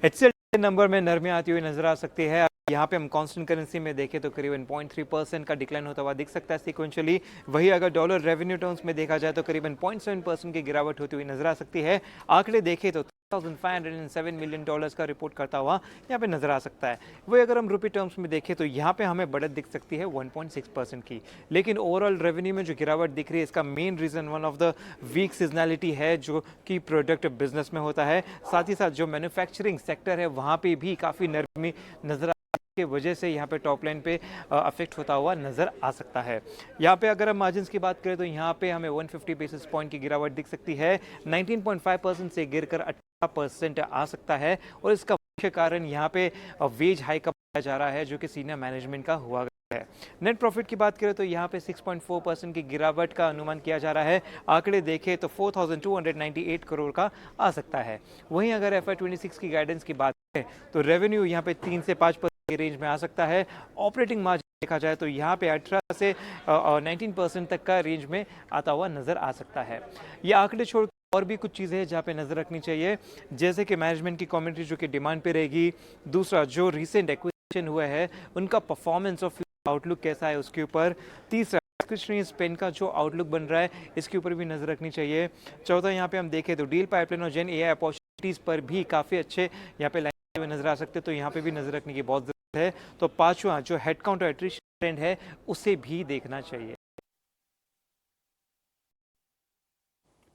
HCL नंबर में नरमी आती हुई नजर आ सकती है। यहाँ पे हम कांस्टेंट करेंसी में देखें तो करीबन 0.3% का डिक्लाइन होता हुआ दिख सकता है सीक्वेंशियली। वही अगर डॉलर रेवेन्यू टर्म्स में देखा जाए तो करीबन 0.7% की गिरावट होती हुई नजर आ सकती है। आंकड़े देखें तो $1,507 मिलियन का रिपोर्ट करता हुआ यहाँ पे नजर आ सकता है। वही अगर हम रुपी टर्म्स में देखें तो यहाँ पे हमें बढ़त दिख सकती है 1.6% की। लेकिन ओवरऑल रेवेन्यू में जो गिरावट दिख रही है इसका main reason one of the weak seasonality है जो कि प्रोडक्ट बिजनेस में होता है। साथ ही साथ जो मैन्युफैक्चरिंग सेक्टर है वहाँ पे भी काफ़ी नरमी नजर के वजह से यहाँ पे टॉप लाइन पे अफेक्ट होता हुआ नज़र आ सकता है। यहाँ पे अगर हम मार्जिन्स की बात करें तो यहाँ पे हमें 150 बेसिस पॉइंट की गिरावट दिख सकती है। 19.5% से गिरकर 18% आ सकता है और इसका मुख्य कारण यहाँ पे वेज हाइक का बताया जा रहा है जो कि सीनियर मैनेजमेंट का हुआ है। नेट प्रॉफिट की बात करें तो यहाँ पे 6.4% की गिरावट का अनुमान किया जा रहा है। आंकड़े देखें तो 4,298 करोड़ का आ सकता है। वहीं अगर FY26 की गाइडेंस की बात करें तो रेवेन्यू यहाँ पे 3 से 5% के रेंज में आ सकता है। ऑपरेटिंग मार्जिन देखा जाए तो यहाँ पे 18 से 19% तक का रेंज में आता हुआ नजर आ सकता है। ये आंकड़े छोड़ और भी कुछ चीज़ें हैं जहाँ पे नजर रखनी चाहिए, जैसे कि मैनेजमेंट की कमेंट्री जो कि डिमांड पे रहेगी। दूसरा, जो रिसेंट एक्विजिशन हुआ है उनका परफॉर्मेंस और आउटलुक कैसा है उसके ऊपर। तीसरा, डिस्क्रिशनरी स्पेंड का जो आउटलुक बन रहा है इसके ऊपर भी नजर रखनी चाहिए। चौथा, यहाँ पे हम देखें तो डील पाइपलाइन और जेन AI अपॉर्चुनिटीज पर भी काफ़ी अच्छे यहाँ पे लाइन में नजर आ सकते हैं, तो यहाँ पे भी नजर रखने की बहुत ज़रूरत है। तो पांचवा, जो हेडकाउंट और एट्रिशन ट्रेंड है उसे भी देखना चाहिए।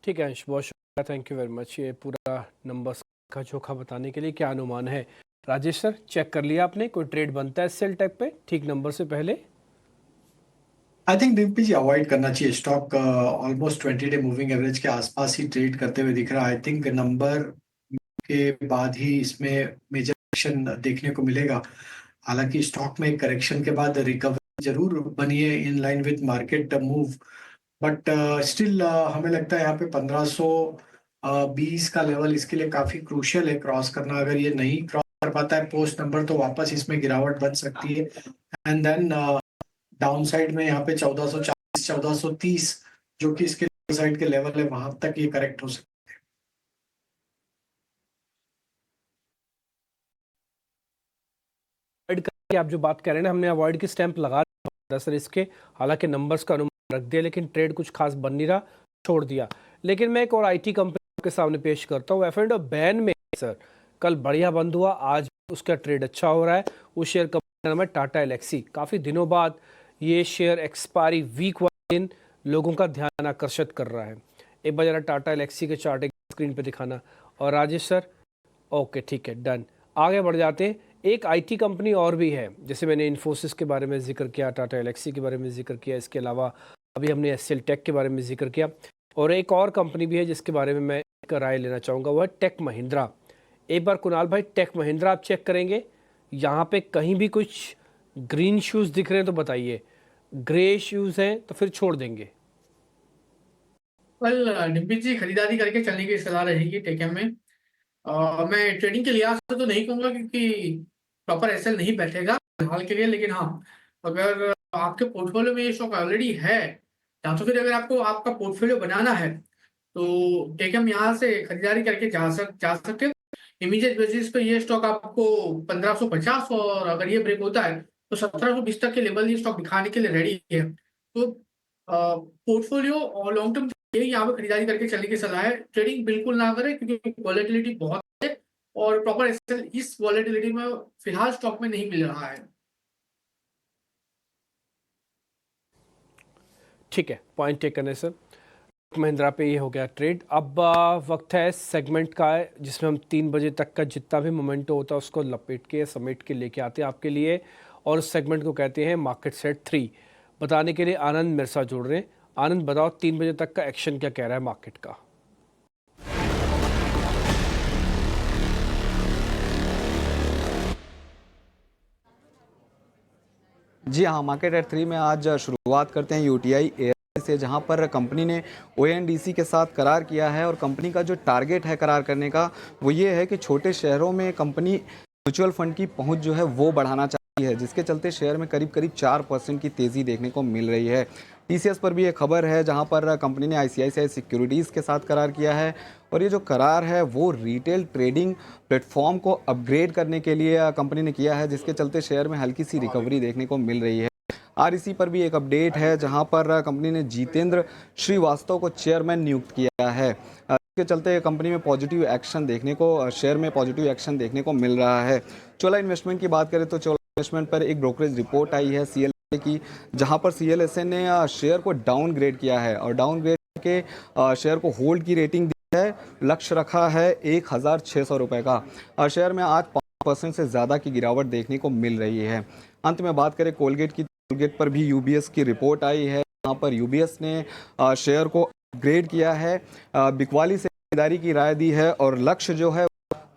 ठीक है अंश, बहुत शुक्रिया, थैंक यू वेरी मच ये पूरा नंबर्स का जोखा बताने के लिए। क्या अनुमान है राजेश सर, चेक कर लिया आपने, कोई ट्रेड बनता है सेल टेक पे ठीक नंबर से पहले? I think Dimpy ji avoid करना चाहिए। स्टॉक ऑलमोस्ट 20-डे मूविंग एवरेज के आसपास ही ट्रेड करते हुए दिख रहा है। आई थिंक नंबर के बाद ही इसमें मेजर करेक्शन देखने को मिलेगा। हालांकि स्टॉक में करेक्शन के बाद रिकवरी जरूर बनी है in line with market move, but still हमें लगता है यहाँ पे 1520 का लेवल इसके लिए काफी क्रूशियल है क्रॉस करना। अगर ये नहीं क्रॉस कर पाता है पोस्ट नंबर तो वापस इसमें गिरावट बन सकती है। एंड देन डाउन साइड में यहाँ पे 1440 1430 जो कि इसके साइड के लेवल है, वहां तक ये करेक्ट हो सकता है। आप जो बात कर रहे हैं ना, हमने अवॉइड की स्टैंप लगा दिया सर इसके, हालांकि नंबर्स का अनुमान रख दिया लेकिन ट्रेड कुछ खास बन नहीं रहा, छोड़ दिया। लेकिन मैं एक और IT कंपनी के सामने पेश करता हूँ। F&O बैन में सर कल बढ़िया बंद हुआ, आज उसका ट्रेड अच्छा हो रहा है। उस शेयर कंपनी का नाम है टाटा एलेक्सी। काफ़ी दिनों बाद ये शेयर एक्सपायरी वीक वाले दिन लोगों का ध्यान आकर्षित कर रहा है। एक बार जरा टाटा एलेक्सी के चार्ट स्क्रीन पे दिखाना। और राजेश सर, ओके ठीक है, डन। आगे बढ़ जाते हैं। एक IT कंपनी और भी है, जैसे मैंने इन्फोसिस के बारे में जिक्र किया, टाटा एलेक्सी के बारे में जिक्र किया, इसके अलावा अभी हमने HCL टेक के बारे में जिक्र किया, और एक और कंपनी भी है जिसके बारे में मैं एक राय लेना चाहूँगा, वो है टेक महिंद्रा। एक बार कुणाल भाई, टेक महिंद्रा आप चेक करेंगे, यहाँ पे कहीं भी कुछ ग्रीन शूज़ दिख रहे हैं तो बताइए, ग्रे शूज़ हैं तो फिर छोड़ देंगे। कल डिम्पी जी खरीदारी करके चलने की सलाह रहेगी टेकएम में। मैं ट्रेडिंग के लिहाज से तो नहीं कहूँगा क्योंकि प्रॉपर एसएल नहीं बैठेगा फिलहाल के लिए, लेकिन हाँ अगर आपके पोर्टफोलियो में ये स्टॉक ऑलरेडी है या तो फिर अगर आपको आपका पोर्टफोलियो बनाना है तो टेकएम यहाँ से खरीदारी करके जा सकते हो। इमीडिएट बेसिस पे ये स्टॉक आपको 1550 और अगर ये ब्रेक होता है तो 1720 तक के लेवल ये स्टॉक दिखाने के लिए रेडी है। तो पोर्टफोलियो और लॉन्ग टर्म यही यहाँ पे खरीदारी करके चलने की सलाह है। ट्रेडिंग बिल्कुल ना करें क्योंकि वॉलेटिलिटी बहुत है और प्रॉपर एसएल इस वॉलेटिलिटी में फिलहाल स्टॉक में नहीं मिल रहा है। ठीक है, पॉइंट टेकन है सर। महिंद्रा पे ये हो गया ट्रेड। अब वक्त है सेगमेंट का, जिसमें हम 3 बजे तक का जितना भी मोमेंटो होता है उसको लपेट के समेट के लेके आते हैं आपके लिए, और उस सेगमेंट को कहते हैं मार्केट सेट 3। बताने के लिए आनंद मेरे साथ जुड़ रहे हैं। आनंद बताओ 3 बजे तक का एक्शन क्या कह रहा है मार्केट का? जी हाँ, मार्केट एट 3 में आज शुरुआत करते हैं यूटीआई एयर से, जहां पर कंपनी ने ओएनडीसी के साथ करार किया है और कंपनी का जो टारगेट है करार करने का वो ये है कि छोटे शहरों में कंपनी म्यूचुअल फंड की पहुंच जो है वो बढ़ाना है, जिसके चलते शेयर में करीब करीब 4% की तेज़ी देखने को मिल रही है। टीसीएस पर भी एक खबर है जहां पर कंपनी ने आईसीआईसीआई सिक्योरिटीज़ के साथ करार किया है और ये जो करार है वो रिटेल ट्रेडिंग प्लेटफॉर्म को अपग्रेड करने के लिए कंपनी ने किया है, जिसके चलते शेयर में हल्की सी रिकवरी देखने को मिल रही है। आरईसी पर भी एक अपडेट है जहां पर कंपनी ने जितेंद्र श्रीवास्तव को चेयरमैन नियुक्त किया है। इसके चलते कंपनी में पॉजिटिव एक्शन देखने को, शेयर में पॉजिटिव एक्शन देखने को मिल रहा है। चोला इन्वेस्टमेंट की बात करें तो चोला इन्वेस्टमेंट पर एक ब्रोकरेज रिपोर्ट आई है CLSA की, जहां पर CLSA ने शेयर को डाउनग्रेड किया है और डाउनग्रेड के शेयर को होल्ड की रेटिंग दी है। लक्ष्य रखा है 1600 रुपये का और शेयर में आज 5% से ज़्यादा की गिरावट देखने को मिल रही है। अंत में बात करें कोलगेट की, कोलगेट पर भी UBS की रिपोर्ट आई है। यहाँ पर UBS ने शेयर को अपग्रेड किया है, बिकवाली से खरीदारी की राय दी है और लक्ष्य जो है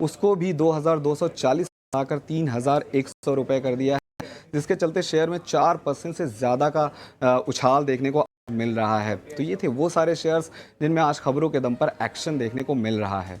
उसको भी 2240 आकर 3100 रुपये कर दिया है, जिसके चलते शेयर में 4% से ज़्यादा का उछाल देखने को मिल रहा है। तो ये थे वो सारे शेयर्स जिनमें आज खबरों के दम पर एक्शन देखने को मिल रहा है।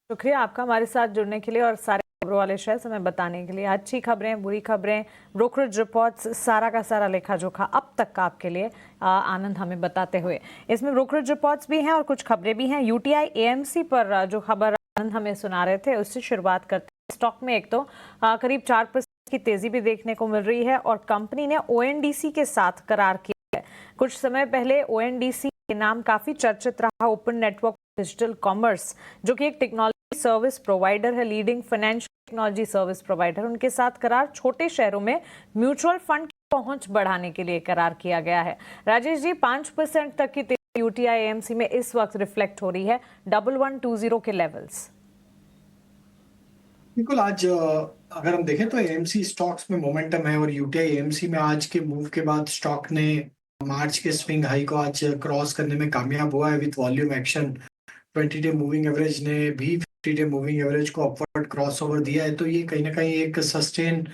शुक्रिया आपका हमारे साथ जुड़ने के लिए और सारे खबरों वाले शेयर्स हमें बताने के लिए। अच्छी खबरें, बुरी खबरें, ब्रोकरेज रिपोर्ट्स, सारा का सारा लेखा जोखा अब तक का आपके लिए आनंद हमें बताते हुए। इसमें ब्रोकरेज रिपोर्ट्स भी हैं और कुछ खबरें भी हैं। UTI AMC पर जो खबर आनंद हमें सुना रहे थे उससे शुरुआत करते हैं। स्टॉक में एक तो करीब 4% की तेजी भी देखने को मिल रही है और कंपनी ने ONDC के साथ करार किया है। कुछ समय पहले ONDC के नाम काफी चर्चित रहा, ओपन नेटवर्क डिजिटल कॉमर्स, जो कि एक टेक्नोलॉजी सर्विस प्रोवाइडर है, leading financial technology service provider. उनके साथ करार छोटे शहरों में म्यूचुअल फंड की पहुंच बढ़ाने के लिए करार किया गया है। राजेश जी, 5% तक की तेजी UTI AMC में इस वक्त रिफ्लेक्ट हो रही है 1120 के लेवल्स। बिल्कुल, आज अगर हम देखें तो AMC स्टॉक्स में मोमेंटम है और UTI AMC में आज के मूव के बाद स्टॉक ने मार्च के स्विंग हाई को आज क्रॉस करने में कामयाब हुआ है with volume action. 20 day moving average ने भी 50 डे मूविंग एवरेज को अपवर्ड क्रॉस ओवर दिया है, तो ये कहीं ना कहीं एक सस्टेन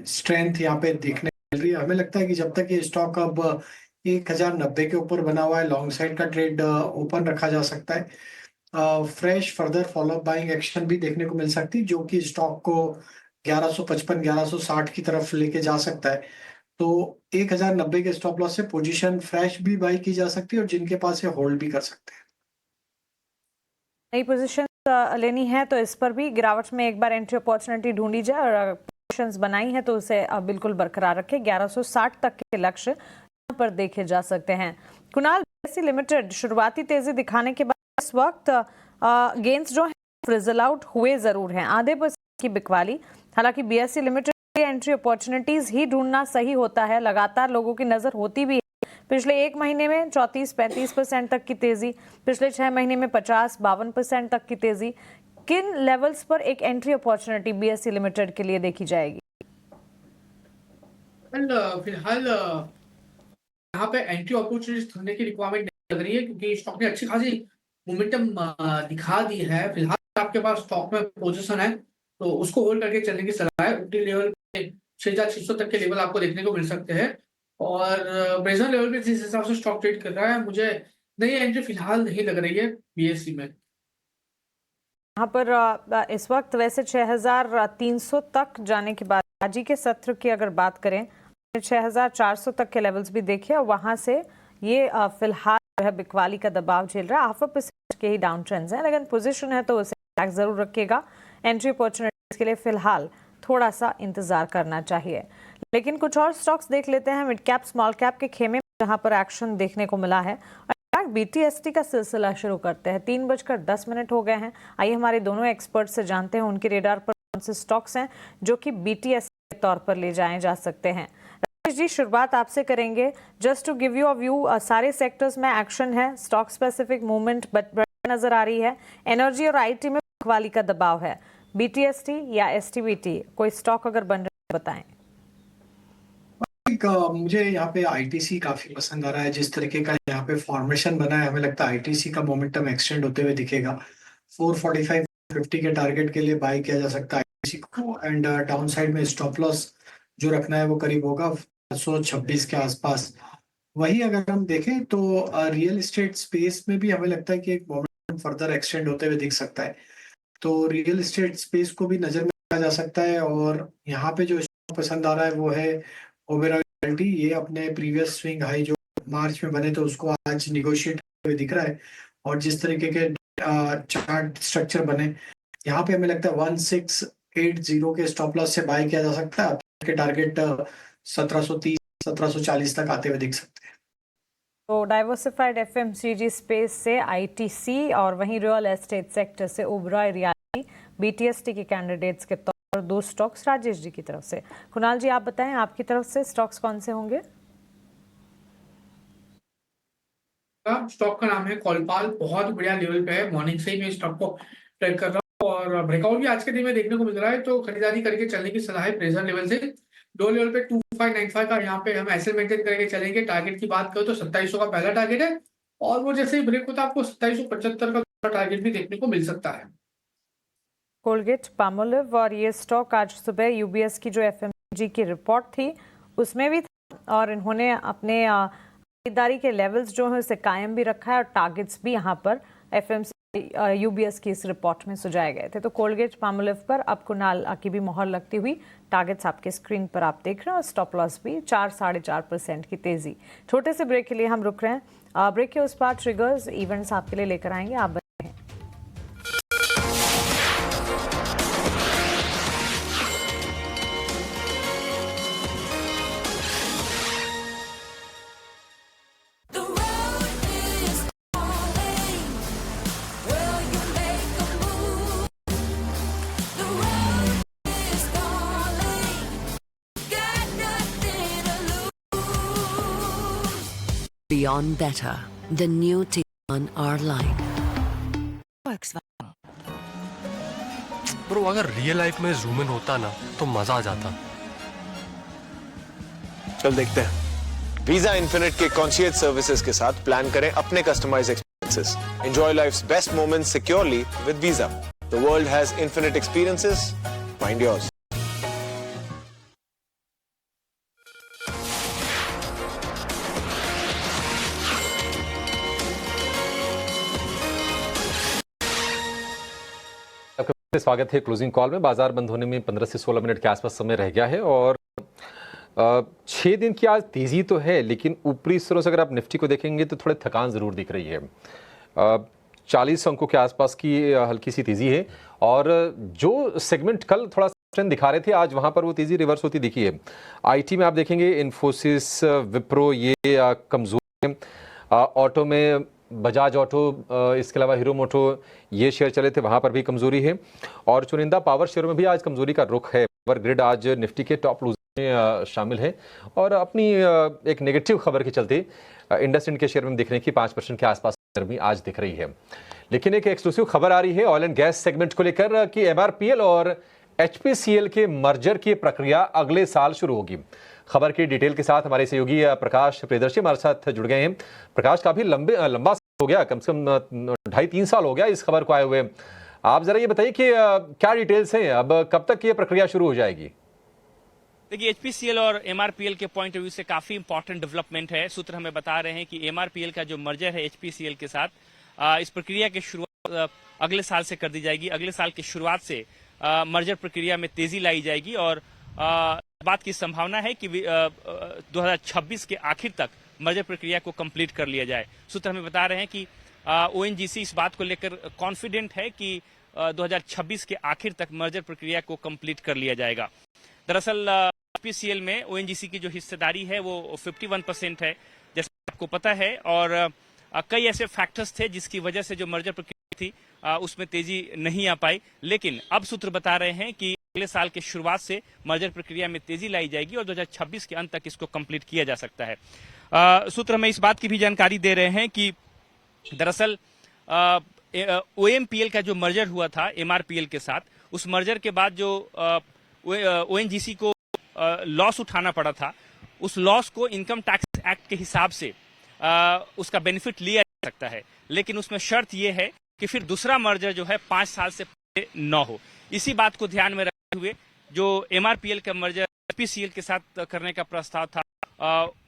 स्ट्रेंथ यहाँ पे देखने मिल रही है। हमें लगता है कि जब तक ये स्टॉक अब 1090 के ऊपर बना हुआ है, लॉन्ग साइड का ट्रेड ओपन रखा जा सकता है। Fresh further follow up buying action भी देखने को मिल सकती है, जो कि स्टॉक को 1155 1160 की तरफ लेके जा सकता है। तो 1090 के स्टॉप लॉस से पोजीशन फ्रेश भी बाई की जा सकती है और जिनके पास है होल्ड भी कर सकते हैं। नई पोजीशन लेनी है तो इस पर भी गिरावट में एक बार एंट्री अपॉर्चुनिटी ढूंढी जाए और पोजीशंस बनाई है तो उसे बिल्कुल बरकरार रखें। 1160 तक के लक्ष्य यहाँ पर देखे जा सकते हैं। कुणाल, BSE लिमिटेड शुरुआती तेजी दिखाने के बाद इस वक्त गेंस जो है फ्रिजल आउट हुए जरूर हैं, आधे % की बिकवाली। हालांकि BSE लिमिटेड के एंट्री अपॉर्चुनिटीज ही ढूंढना सही होता है, लगातार लोगों की नजर होती भी है। पिछले एक महीने में 34-35% तक की तेजी, पिछले 6 महीने में 50-52% तक की तेजी। किन लेवल्स पर एक एंट्री अपॉर्चुनिटी BSE लिमिटेड के लिए देखी जाएगी? फिलहाल यहाँ पे एंट्री अपॉर्चुनिटीज ढूंढने की रिक्वायरमेंट नहीं लग रही है, क्योंकि स्टॉक ने अच्छी खासी मोमेंटम दिखा दी है। फिलहाल आपके पास स्टॉक में पोजीशन है तो उसको होल्ड करके चलने की सलाह है। उल्टी लेवल पे 6600 तक के लेवल आपको देखने को मिल सकते हैं और प्रेजेंट लेवल पे जिस हिसाब से स्टॉक ट्रेड कर रहा है, मुझे नई एंट्री फिलहाल नहीं लग रही है BSE में। यहाँ पर इस वक्त वैसे 6300 तक जाने के बाद आज ही के सत्र की अगर बात करें 6400 तक के लेवल्स भी देखे और वहां से ये फिलहाल जो है बिकवाली का दबाव झेल रहा है। 0.5% के ही डाउन ट्रेंड्स हैं, लेकिन पोजीशन है तो उसे टैग जरूर रखिएगा। एंट्री अपॉर्चुनिटीज के लिए फिलहाल थोड़ा सा इंतजार करना चाहिए। लेकिन कुछ और स्टॉक्स देख लेते हैं मिड कैप स्मॉल कैप के खेमे, जहां पर एक्शन देखने को मिला है। BTST का सिलसिला शुरू करते हैं। 3:10 हो गए हैं। आइए हमारे दोनों एक्सपर्ट से जानते हैं उनके रेडार पर कौन से स्टॉक्स हैं जो कि BTST के तौर पर ले जाए जा सकते हैं। राजेश जी, शुरुआत आपसे करेंगे। Just to give you a view, सारे सेक्टर्स में एक्शन है, स्टॉक स्पेसिफिक मूवमेंट नजर आ रही है। एनर्जी और IT में बिकवाली का दबाव है। BTST या STBT, कोई स्टॉक अगर बन रहा है बताएं। मुझे यहाँ पे ITC काफी पसंद आ रहा है। जिस तरीके का यहाँ पे फॉर्मेशन बना है, हमें लगता है ITC का मोमेंटम एक्सटेंड होते हुए दिखेगा। 445-50 के टारगेट के लिए बाय किया जा सकता है ITC को एंड डाउन साइड में स्टॉप लॉस जो रखना है वो करीब होगा 526 के आसपास। वही अगर हम देखें तो रियल एस्टेट स्पेस में भी हमें लगता है कि एक मोमेंटम फर्दर एक्सटेंड होते हुए दिख सकता है, तो रियल एस्टेट स्पेस को भी नजर में किया जा सकता है। और यहाँ पे जो स्टॉक पसंद आ रहा है वो है ओबेरॉय रियल्टी। ये अपने प्रीवियस स्विंग हाई जो मार्च में बने थे उसको आज निगोशिएट हुए दिख रहा है। और जिस तरीके के चार्ट स्ट्रक्चर बने यहाँ पे हमें लगता है 1680 के स्टॉप लॉस से बाय किया जा सकता है। आपके टारगेट 1730 1740 तक आते हुए दिख सकते हैं। तो डाइवर्सिफाइड एफएमसीजी स्पेस से आईटीसी और वहीं रियल एस्टेट सेक्टर से ओबेरॉय रियल्टी बीटीएसटी के कैंडिडेट्स के तौर पर 2 स्टॉक्स राजेश जी की तरफ से। कुणाल जी, आप बताएं आपकी तरफ से स्टॉक्स कौन से होंगे? स्टॉक का नाम है कॉलपाल। बहुत बढ़िया लेवल पे है, मॉर्निंग से ही मैं स्टॉक को ट्रेड कर रहा हूँ और ब्रेकआउट भी आज के दिन में देखने को मिल रहा है, तो खरीदारी करके चलने की सलाह है। प्रेशर लेवल से 2 लेवल पे 2595 का यहाँ पे हम ऐसे मेंटेन करके चलेंगे। टारगेट की बात करें तो 2700 का पहला टारगेट है और वो जैसे ही ब्रेक होता है आपको 2775 का दूसरा टारगेट भी देखने को मिल सकता है। कोलगेट पामोलिव, और ये स्टॉक आज सुबह यूबीएस की जो एफएमसीजी की रिपोर्ट थी उसमें भी था और इन्होंने अपने खरीदारी के लेवल्स जो है उसे कायम भी रखा है और टारगेट्स भी यहाँ पर एफएमसीजी यूबीएस की इस रिपोर्ट में सुझाए गए थे। तो कोलगेट पामोलिव पर अब कुणाल की भी मोहर लगती हुई टारगेट्स आपके स्क्रीन पर आप देख रहे हैं और स्टॉप लॉस भी 4-4.5% की तेजी। छोटे से ब्रेक के लिए हम रुक रहे हैं। ब्रेक के उस पार ट्रिगर्स इवेंट्स आपके लिए लेकर आएंगे, आप बने रहें। Beyond Better, the new Tiguan R-Line. Bro, अगर रियल लाइफ में जूम इन होता ना तो मजा आ जाता। चल देखते हैं। वीजा इन्फिनिट के कॉन्शियस सर्विसेज के साथ प्लान करें अपने customised experiences. Enjoy life's best moments securely with Visa. The world has infinite experiences, find yours. स्वागत है क्लोजिंग कॉल में। बाजार बंद होने में 15 से 16 मिनट के आसपास समय रह गया है और 6 दिन की आज तेजी तो है, लेकिन ऊपरी स्तरों से अगर आप निफ्टी को देखेंगे तो थोड़ी थकान जरूर दिख रही है। 40 अंकों के आसपास की हल्की सी तेजी है और जो सेगमेंट कल थोड़ा ट्रेंड दिखा रहे थे आज वहां पर वो तेजी रिवर्स होती दिखी है। आईटी में आप देखेंगे इन्फोसिस, विप्रो ये कमजोर है। ऑटो में बजाज ऑटो, इसके अलावा हीरो मोटो ये शेयर चले थे, वहां पर भी कमजोरी है और चुनिंदा पावर शेयरों में भी आज कमजोरी का रुख है। पावर ग्रिड आज निफ्टी के टॉप लूजर में शामिल है और अपनी एक नेगेटिव खबर के चलते इंडसइंड के शेयर में देखने की 5% के आसपास गर्मी आज दिख रही है। लेकिन एक एक्सक्लूसिव खबर आ रही है ऑयल एंड गैस सेगमेंट को लेकर कि एमआरपीएल और एचपीसीएल के मर्जर की प्रक्रिया अगले साल शुरू होगी। खबर की डिटेल के साथ हमारे सहयोगी प्रकाश प्रियदर्शी हमारे साथ जुड़ गए हैं। प्रकाश, काफी लंबा हो गया, कम से कम 2.5-3 साल हो गया इस खबर को आए हुए। आप जरा ये बताइए कि क्या डिटेल्स हैं, अब कब तक ये प्रक्रिया शुरू हो जाएगी? देखिए, एचपीसीएल और एमआरपीएल के पॉइंट ऑफ व्यू से काफी इंपॉर्टेंट डेवलपमेंट है। सूत्र हमें बता रहे हैं कि एमआरपीएल का जो मर्जर है एचपीसीएल के साथ, इस प्रक्रिया की शुरुआत अगले साल से कर दी जाएगी। अगले साल की शुरुआत से मर्जर प्रक्रिया में तेजी लाई जाएगी और बात की संभावना है कि 2026 के आखिर तक मर्जर प्रक्रिया को कंप्लीट कर लिया जाए। सूत्र हमें बता रहे हैं कि ओएनजीसी इस बात को लेकर कॉन्फिडेंट है कि 2026 के आखिर तक मर्जर प्रक्रिया को कंप्लीट कर लिया जाएगा। दरअसल एचपीसीएल में ओएनजीसी की जो हिस्सेदारी है वो 51% है, जैसा आपको पता है, और कई ऐसे फैक्टर्स थे जिसकी वजह से जो मर्जर प्रक्रिया थी उसमें तेजी नहीं आ पाई। लेकिन अब सूत्र बता रहे हैं कि अगले साल की शुरुआत से मर्जर प्रक्रिया में तेजी लाई जाएगी और 2026 के अंत तक इसको कंप्लीट किया जा सकता है। सूत्र हमें इस बात की भी जानकारी दे रहे हैं कि दरअसल ओएमपीएल का जो मर्जर हुआ था एमआरपीएल के साथ, उस मर्जर के बाद जो ओएनजीसी को लॉस उठाना पड़ा था, उस लॉस को इनकम टैक्स एक्ट के हिसाब से उसका बेनिफिट लिया जा सकता है। लेकिन उसमें शर्त यह है कि फिर दूसरा मर्जर जो है 5 साल से पहले न हो। इसी बात को ध्यान में रखते हुए जो एमआरपीएल का मर्जर एचपीसीएल के साथ करने का प्रस्ताव था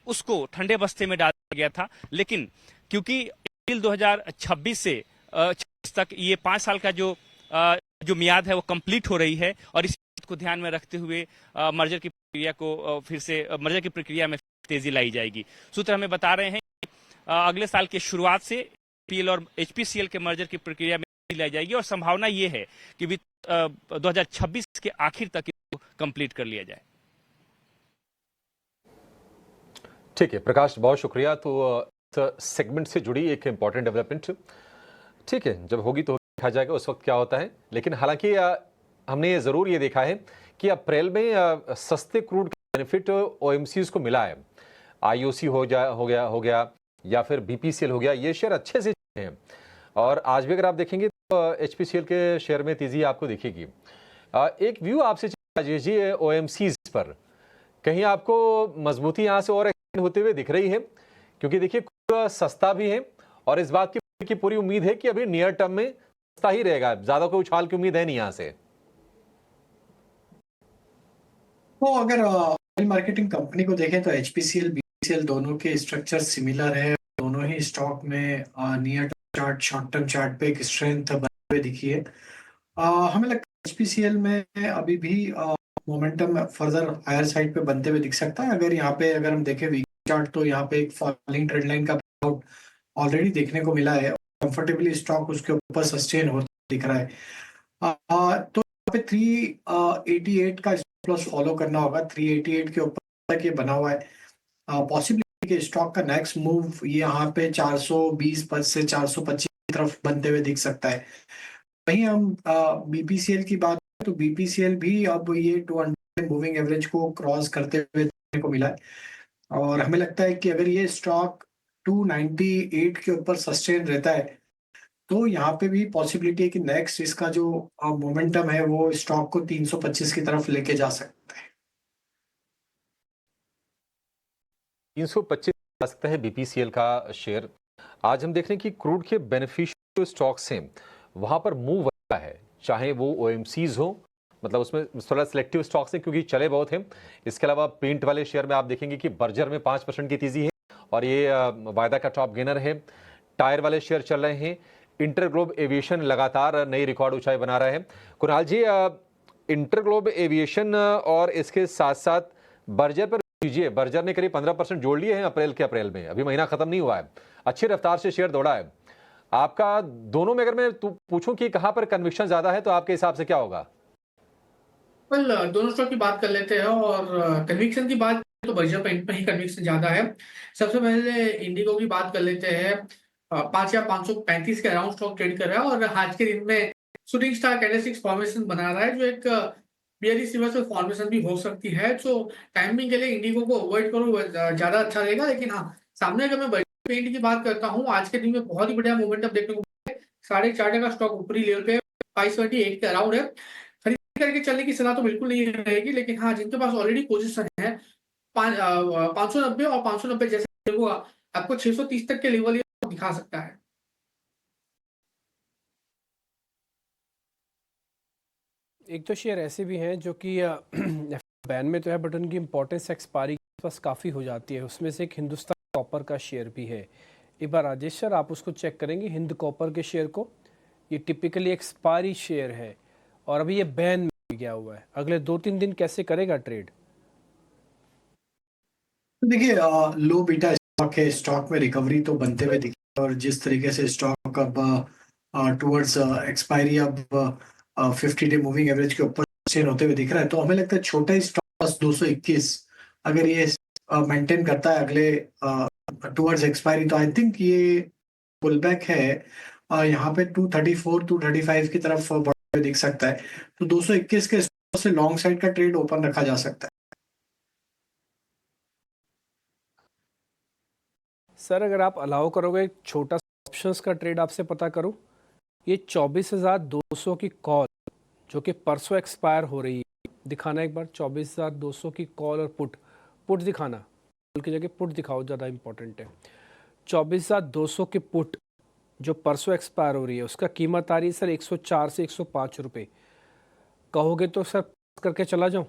उसको ठंडे बस्ते में डाल दिया गया था। लेकिन क्योंकि अप्रैल 2026 से 26 तक ये 5 साल का जो मियाद है वो कंप्लीट हो रही है और इस को ध्यान में रखते हुए मर्जर की प्रक्रिया को फिर से मर्जर की प्रक्रिया में तेजी लाई जाएगी। सूत्र हमें बता रहे हैं कि अगले साल की शुरुआत से पीएल और एचपीसीएल के मर्जर की प्रक्रिया में तेजी लाई जाएगी और संभावना ये है कि 2026 के आखिर तक इसको कंप्लीट कर लिया जाए। ठीक है प्रकाश, बहुत शुक्रिया। तो सेगमेंट से जुड़ी एक इंपॉर्टेंट डेवलपमेंट, ठीक है, जब होगी तो देखा जाएगा उस वक्त क्या होता है। लेकिन हालांकि हमने ज़रूर ये देखा है कि अप्रैल में सस्ते क्रूड का बेनिफिट ओएमसीज को मिला है। आईओसी हो गया या फिर बीपीसीएल हो गया, ये शेयर अच्छे से हैं। और आज भी अगर आप देखेंगे तो एचपीसीएल के शेयर में तेजी आपको दिखेगी। एक व्यू आपसे राजेश जी ओएमसीज पर, कहीं आपको मजबूती यहाँ से और एक्सटेंड होते हुए दिख रही है? क्योंकि देखिए सस्ता भी है और इस बात की पूरी उम्मीद है कि अभी नियर टर्म में सस्ता ही रहेगा, ज्यादा कोई उछाल की उम्मीद है नहीं यहाँ से। तो अगर ऑयल मार्केटिंग कंपनी को देखें तो एचपीसीएल बीपीसीएल दोनों के स्ट्रक्चर सिमिलर है। दोनों ही स्टॉक में near term chart, short term chart पे एक स्ट्रेंथ बने हुए दिखी है। हमें लगता है एचपीसीएल में अभी भी मोमेंटम फर्दर हायर साइड पे बनते हुए दिख सकता है। अगर हम देखें वीक चार्ट तो यहाँ पे एक फॉलिंग ट्रेंड लाइन का ब्रेकआउट ऑलरेडी देखने को मिला है। कंफर्टेबली स्टॉक उसके ऊपर सस्टेन होता दिख रहा है। तो यहाँ पे 388 का प्लस फॉलो करना होगा। 388 के ऊपर तक ये बना हुआ है। पॉसिबली कि स्टॉक का नेक्स्ट मूव ये यहाँ पे 420 पर से 425 की तरफ बनते हुए दिख सकता है। वहीं हम बीपीसीएल की बात करें तो बीपीसीएल भी अब ये 200 मूविंग एवरेज को क्रॉस करते हुए देखने को मिला है और हमें लगता है कि अगर ये स्टॉक 298 के ऊपर सस्टेन रहता है तो यहाँ पे भी पॉसिबिलिटी है कि नेक्स्ट इसका जो मोमेंटम है वो स्टॉक को 325 की तरफ लेके जा सकता है। 325 जा सकता है बीपीसीएल का शेयर। आज हम देख रहे हैं कि क्रूड के बेनिफिशियल स्टॉक्स हैं वहां पर मूव होता है, चाहे वो ओएमसीज हो, मतलब उसमें थोड़ा सिलेक्टिव स्टॉक्स हैं क्योंकि चले बहुत हैं। इसके अलावा पेंट वाले शेयर में आप देखेंगे कि बर्जर में 5% की तेजी है और ये वायदा का टॉप गेनर है। टायर वाले शेयर चल रहे हैं। इंटरग्लोब एविएशन लगातार नई रिकॉर्ड ऊंचाई बना रहा है। कुणाल जी, इंटरग्लोब एविएशन और इसके साथ साथ बर्जर पर कीजिए। बर्जर ने करीब 15% जोड़ लिए हैं अप्रैल में, अभी महीना खत्म नहीं हुआ है, अच्छी रफ्तार से शेयर दौड़ा है। आपका दोनों में अगर मैं पूछूं कि कहां पर कन्विक्शन ज्यादा है तो आपके हिसाब से क्या होगा? दोनों स्टॉक की बात कर लेते हैं और कन्विक्शन की बात तो बर्जर पे ही कन्विक्शन ज्यादा है। सबसे पहले इंडिगो की बात कर लेते हैं। 5,535 के अराउंड स्टॉक ट्रेड कर रहा है और आज के दिन में शूटिंग स्टार कैंडलस्टिक फॉर्मेशन बना रहा है जो एक बियरिश रिवर्सल फॉर्मेशन भी हो सकती है। तो टाइमिंग के लिए इंडिगो को अवॉइड करो, ज्यादा अच्छा रहेगा। लेकिन हाँ, सामने अगर मैं बर्जर पेंट की बात करता हूँ, आज के दिन में बहुत ही बढ़िया मोमेंटम देखने को मिला है। 4.5 का स्टॉक ऊपरी लेवल पे 578 के अराउंड है। खरीद करके चलने की सलाह तो बिल्कुल नहीं रहेगी, लेकिन हाँ, जिनके पास ऑलरेडी पोजीशन है 590 और 590 जैसे होगा, आपको 630 तक के लेवल ये दिखा सकता है। एक तो शेयर ऐसे भी हैं जो कि बैन में तो है बट उनकी इंपॉर्टेंस एक्सपायरी के पास काफ़ी हो जाती है। उसमें से एक हिंदुस्तान कॉपर का शेयर भी है। एक बार राजेश सर आप उसको चेक करेंगे हिंद कॉपर के शेयर को। ये टिपिकली एक्सपायरी शेयर है और अभी ये बैन में गया हुआ है। अगले 2-3 दिन कैसे करेगा ट्रेड? देखिए लो बीटा स्टॉक है, स्टॉक में रिकवरी तो बनते हुए दिखी और जिस तरीके से स्टॉक अब टुवर्ड्स एक्सपायरी अब 50 डे मूविंग एवरेज के ऊपर सस्टेन होते हुए दिख रहा है, तो हमें लगता है छोटा स्टॉक 221 अगर ये मेंटेन करता है अगले टुवर्ड्स एक्सपायरी तो आई थिंक ये पुल बैक है। यहाँ पे 234 235 की तरफ बढ़ते हुए दिख सकता है। तो 221 के से लॉन्ग साइड का ट्रेड ओपन रखा जा सकता है। सर अगर आप अलाउ करोगे छोटा ऑप्शंस का ट्रेड आपसे पता करूं, ये 24,200 की कॉल जो कि परसों एक्सपायर हो रही है, दिखाना एक बार 24,200 की कॉल और पुट दिखाना, कॉल की जगह पुट दिखाओ, ज़्यादा इंपॉर्टेंट है। 24,200 की पुट जो परसों एक्सपायर हो रही है उसका कीमत आ रही है सर 104 से 105 रुपये। कहोगे तो सर करके चला जाऊं?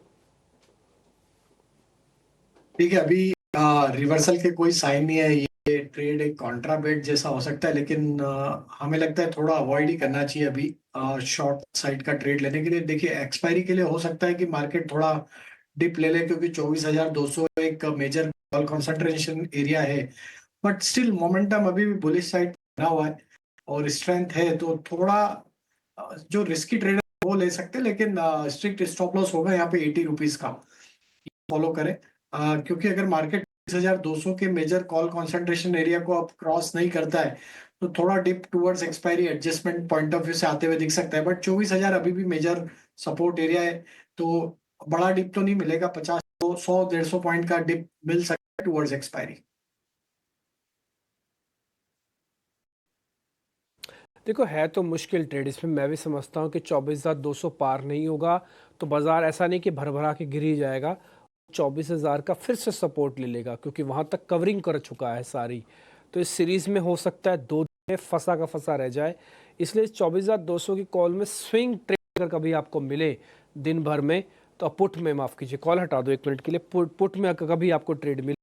ठीक है, अभी रिवर्सल के कोई साइन नहीं है। ये ये ट्रेड एक कॉन्ट्राबेट जैसा हो सकता है, लेकिन हमें लगता है थोड़ा अवॉइड ही करना चाहिए अभी शॉर्ट साइड का ट्रेड लेने के लिए। देखिए एक्सपायरी के लिए हो सकता है कि मार्केट थोड़ा डिप ले ले, क्योंकि 24,200 एक मेजर कॉल कंसंट्रेशन एरिया है, बट स्टिल मोमेंटम अभी भी बुलिश साइड बना हुआ है और स्ट्रेंथ है, तो थोड़ा जो रिस्की ट्रेडर वो ले सकते हैं, लेकिन स्ट्रिक्ट स्टॉप लॉस होगा यहाँ पे 80 रुपीज का, फॉलो करें। क्योंकि अगर मार्केट 24,200 के मेजर कॉल कंसंट्रेशन एरिया को अब क्रॉस नहीं करता है तो थोड़ा dip towards expiry adjustment point of view से आते हुए दिख सकता है, बट 24,000 अभी भी मेजर सपोर्ट एरिया है, तो बड़ा डिप तो नहीं मिलेगा, 50 100 150 पॉइंट का डिप मिल सकता है टुवर्ड्स एक्सपायरी। देखो है तो मुश्किल ट्रेड, इसमें मैं भी समझता हूँ कि 24,200 पार नहीं होगा तो बाजार ऐसा नहीं कि भरभरा के गिर ही जाएगा, 24,000 का फिर से सपोर्ट ले लेगा, क्योंकि वहाँ तक कवरिंग कर चुका है सारी। तो इस सीरीज़ में हो सकता है 2 दिन में फंसा का फंसा रह जाए, इसलिए 24,200 की कॉल में स्विंग ट्रेड अगर कभी आपको मिले दिन भर में, तो पुट में, माफ़ कीजिए कॉल हटा दो 1 मिनट के लिए, पुट में कभी आपको ट्रेड मिले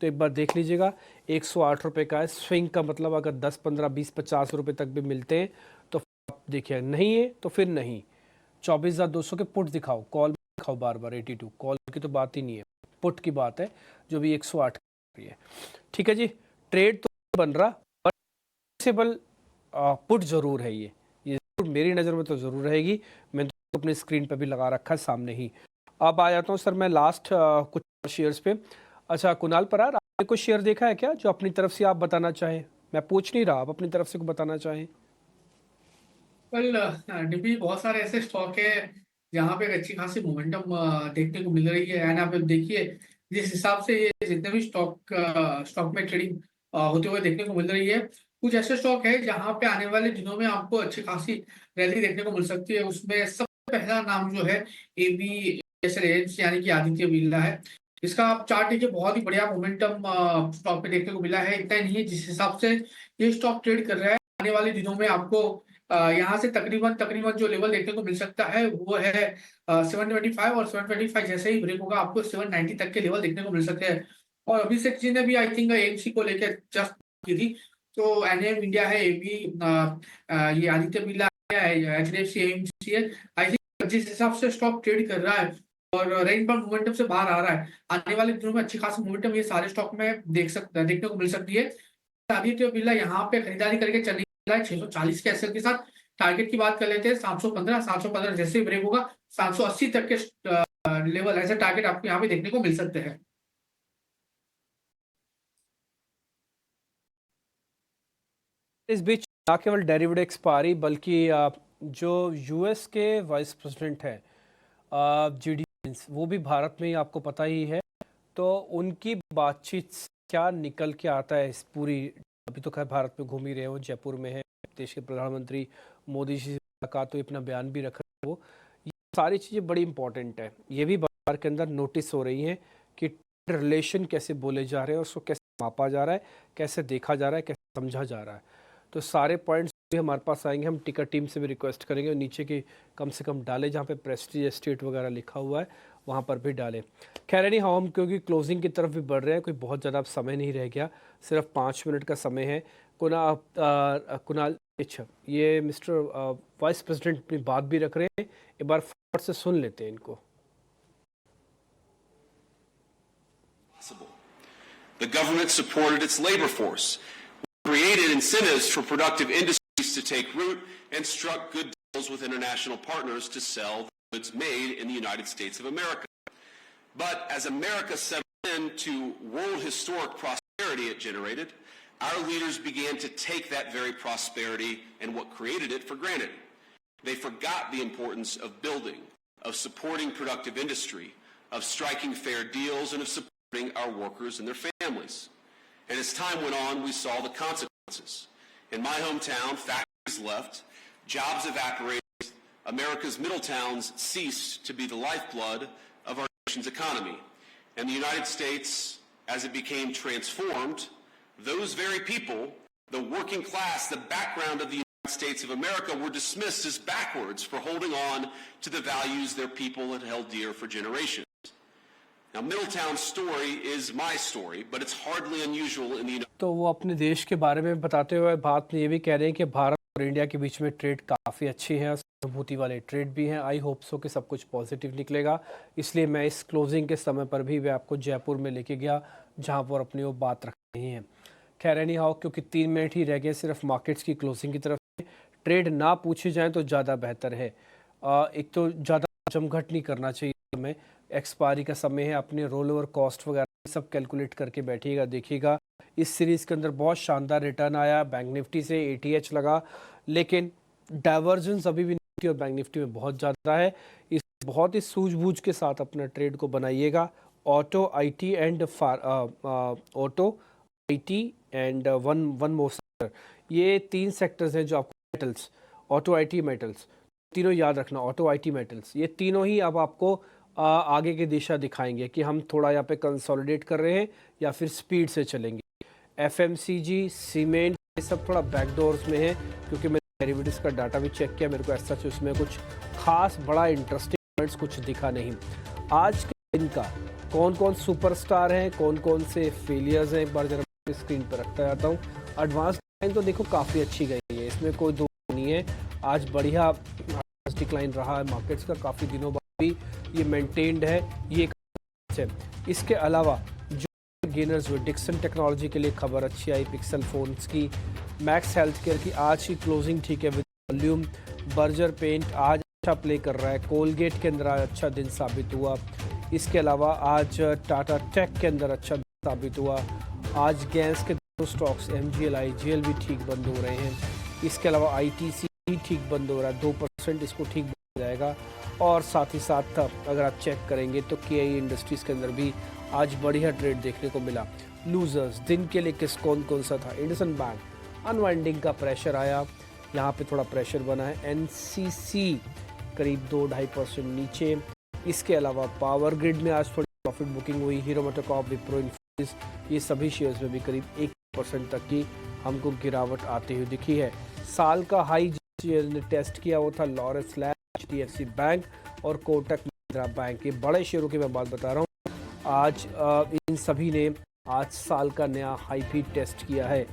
तो एक बार देख लीजिएगा। 108 रुपये का है स्विंग का, मतलब अगर 10, 15, 20, 50 रुपये तक भी मिलते हैं तो आप देखिए, नहीं है तो फिर नहीं। 24,200 के पुट दिखाओ, कॉल दिखाओ बार बार 82, कॉल की तो बात ही नहीं है, पुट की बात है जो भी 108 है। ठीक है जी, ट्रेड तो बन रहा बट पॉसिबल पुट ज़रूर है, ये ज़रूर मेरी नज़र में तो ज़रूर रहेगी। मैं तो अपनी स्क्रीन पर भी लगा रखा है सामने ही। अब आ जाता हूँ सर मैं लास्ट कुछ शेयर्स पे। अच्छा कुणाल परार, आपने कुछ शेयर देखा है क्या जो अपनी तरफ से आप बताना चाहें? मैं पूछ नहीं रहा, आप अपनी तरफ से कुछ बताना चाहें। वेल डीपी बहुत सारे ऐसे स्टॉक है जहाँ पे एक अच्छी खासी मोमेंटम देखने को मिल रही है, एंड आप देखिए जिस हिसाब से ये जितने भी स्टॉक में ट्रेडिंग होते हुए देखने को मिल रही है, कुछ ऐसे स्टॉक है जहाँ पे आने वाले दिनों में आपको अच्छी खासी रैली देखने को मिल सकती है। उसमें सबसे पहला नाम जो है एबी यानी कि आदित्य बिरला है। इसका आप चार्ट देखिए, बहुत ही बढ़िया मोमेंटम स्टॉक पे देखने को मिला है। इतना नहीं है, जिस हिसाब से ये स्टॉक ट्रेड कर रहा है आने वाले दिनों में आपको यहाँ से तकरीबन जो लेवल देखने को मिल सकता है वो है 725, और 725 जैसे ही ब्रेक होगा आपको 790 तक के लेवल देखने को मिल सकते हैं। और अभी से किसी ने भी आई थिंक एएमसी को लेकर जस्ट की थी, तो एनएम इंडिया है, एबी ये आदित्य बिरला है, एचडीएफसी एएमसी है। आई थिंक जिस हिसाब से स्टॉक ट्रेड कर रहा है और रेंज बाउंड मोमेंटम से बाहर आ रहा है, आने वाले दिनों में अच्छी खासी मोमेंटम ये सारे स्टॉक में देखने को मिल सकती है। आदित्य बिरला यहाँ पे खरीदारी करके चलने वाला है 640 के एसएल के साथ। टारगेट की बात कर लेते हैं 715 जैसे ब्रेक होगा 780 तक के लेवल ऐसे टारगेट आपको यहाँ पे देखने को मिल सकते हैं। इस बीच ना केवल डेरिवेटिव एक्सपायरी बल्कि जो यूएस के वाइस प्रेसिडेंट है जीडी वो भी भारत में ही आपको पता ही है, तो उनकी बातचीत क्या निकल के आता है इस पूरी, अभी तो खैर भारत में घूम ही रहे हो, जयपुर में है, देश के प्रधानमंत्री मोदी जी से मुलाकात तो अपना बयान भी रख रहे हो, ये सारी चीज़ें बड़ी इंपॉर्टेंट है। ये भी बाजार के अंदर नोटिस हो रही हैं कि रिलेशन कैसे बोले जा रहे हैं, उसको कैसे मापा जा रहा है, कैसे देखा जा रहा है, कैसे समझा जा रहा है। तो सारे पॉइंट्स भी हमारे पास आएंगे, हम टिकर टीम से भी रिक्वेस्ट करेंगे नीचे की कम से कम डालें, जहाँ पे प्रेस्टीज एस्टेट वगैरह लिखा हुआ है वहाँ पर भी डालें। खैर नहीं, हम क्योंकि क्लोजिंग की तरफ भी बढ़ रहे हैं, कोई बहुत ज़्यादा समय नहीं रह गया, सिर्फ 5 मिनट का समय है। कुणाल अच्छा, ये मिस्टर वाइस प्रेसिडेंट अपनी बात भी रख रहे हैं, एक बार फटाफट से सुन लेते हैं इनको। The government supported its labor force, created incentives for productive industries to take root, and struck good deals with international partners to sell the goods made in the United States of America. But as America settled into world historic prosperity it generated, our leaders began to take that very prosperity and what created it for granted. They forgot the importance of building, of supporting productive industry, of striking fair deals, and of supporting our workers and their families. And as time went on, we saw the consequences. In my hometown, factories left, jobs evaporated, America's middle towns ceased to be the lifeblood of our nation's economy. And the United States, as it became transformed, those very people, the working class, the background of the United States of America, were dismissed as backwards for holding on to the values their people had held dear for generations. Now, Middletown's story is my story, but it's hardly unusual in the United तो वो अपने देश के बारे में बताते हुए बात में ये भी कह रहे हैं कि भारत और इंडिया के बीच में ट्रेड काफ़ी अच्छी है, अनुभूति वाले ट्रेड भी हैं। आई होप सो कि सब कुछ पॉजिटिव निकलेगा। इसलिए मैं इस क्लोजिंग के समय पर भी वे आपको जयपुर में लेके गया, जहां पर अपनी वो बात रख रही हैं। खैर एनी हाउ, क्योंकि 3 मिनट ही रह गए सिर्फ मार्केट्स की क्लोजिंग की तरफ से, ट्रेड ना पूछे जाएँ तो ज़्यादा बेहतर है। एक तो ज़्यादा जमघट नहीं करना चाहिए, हमें एक्सपायरी का समय है, अपने रोल ओवर कॉस्ट वगैरह सब कैलकुलेट करके बैठिएगा, देखिएगा। इस सीरीज़ के अंदर बहुत शानदार रिटर्न आया, बैंक निफ्टी से ATH लगा, लेकिन डाइवर्जेंस अभी भी निफ्टी और बैंक निफ्टी में बहुत ज़्यादा है। इस बहुत ही सूझबूझ के साथ अपना ट्रेड को बनाइएगा। Auto IT and one more sector, ये 3 सेक्टर्स हैं जो आपको मेटल्स, ऑटो IT मेटल्स, तीनों याद रखना। ऑटो IT मेटल्स, ये तीनों ही अब आपको आगे की दिशा दिखाएंगे कि हम थोड़ा यहाँ पे कंसोलिडेट कर रहे हैं या फिर स्पीड से चलेंगे। FMCG, सीमेंट, ये सब थोड़ा बैकडोर्स में है, क्योंकि मैंने डेरिवेटिव्स का डाटा भी चेक किया, मेरे को ऐसा उसमें कुछ खास बड़ा इंटरेस्टिंग पॉइंट्स कुछ दिखा नहीं। आज के दिन का कौन कौन सुपरस्टार हैं, कौन कौन से फेलियर्स हैं, एक बार जरा स्क्रीन पर रखता जाता हूँ। एडवांस लाइन तो देखो काफ़ी अच्छी गई है, इसमें कोई दो नहीं है। आज बढ़िया डिक्लाइन रहा है मार्केट्स का, काफ़ी दिनों बाद भी ये मेंटेन्ड है, ये है। इसके अलावा जो गेनर्स हुए, डिक्सन टेक्नोलॉजी के लिए खबर अच्छी आई, पिक्सल फोन्स की, मैक्स हेल्थ केयर की आज की क्लोजिंग ठीक है विद वॉल्यूम, बर्जर पेंट आज अच्छा प्ले कर रहा है, कोलगेट के अंदर आज अच्छा दिन साबित हुआ। इसके अलावा आज टाटा टेक के अंदर अच्छा दिन साबित हुआ। आज गैस के दो स्टॉक्स MGL, IGL भी ठीक बंद हो रहे हैं। इसके अलावा ITC भी ठीक बंद हो रहा है, 2% इसको ठीक बंद जाएगा। और साथ ही साथ अगर आप चेक करेंगे तो KI इंडस्ट्रीज के अंदर भी आज बढ़िया ट्रेड देखने को मिला। लूजर्स दिन के लिए कौन कौन सा था? इंडसन बैंक अनवाइंडिंग का प्रेशर आया, यहाँ पे थोड़ा प्रेशर बना है। NCC करीब 2-2.5% नीचे। इसके अलावा पावर ग्रिड में आज थोड़ी प्रॉफिट बुकिंग हुई। हीरो मोटोकॉर्प, विप्रो, इन्फोसिस, ये सभी शेयर्स में भी करीब 1% तक की हमको गिरावट आती हुई दिखी है। साल का हाई ने टेस्ट किया वो था लॉरेंस लैब, HDFC बैंक और कोटक महिंद्रा बैंक, ये बड़े शेयरों की मैं बात बता रहा हूँ। आज इन सभी ने आज साल का नया हाई भी टेस्ट किया है,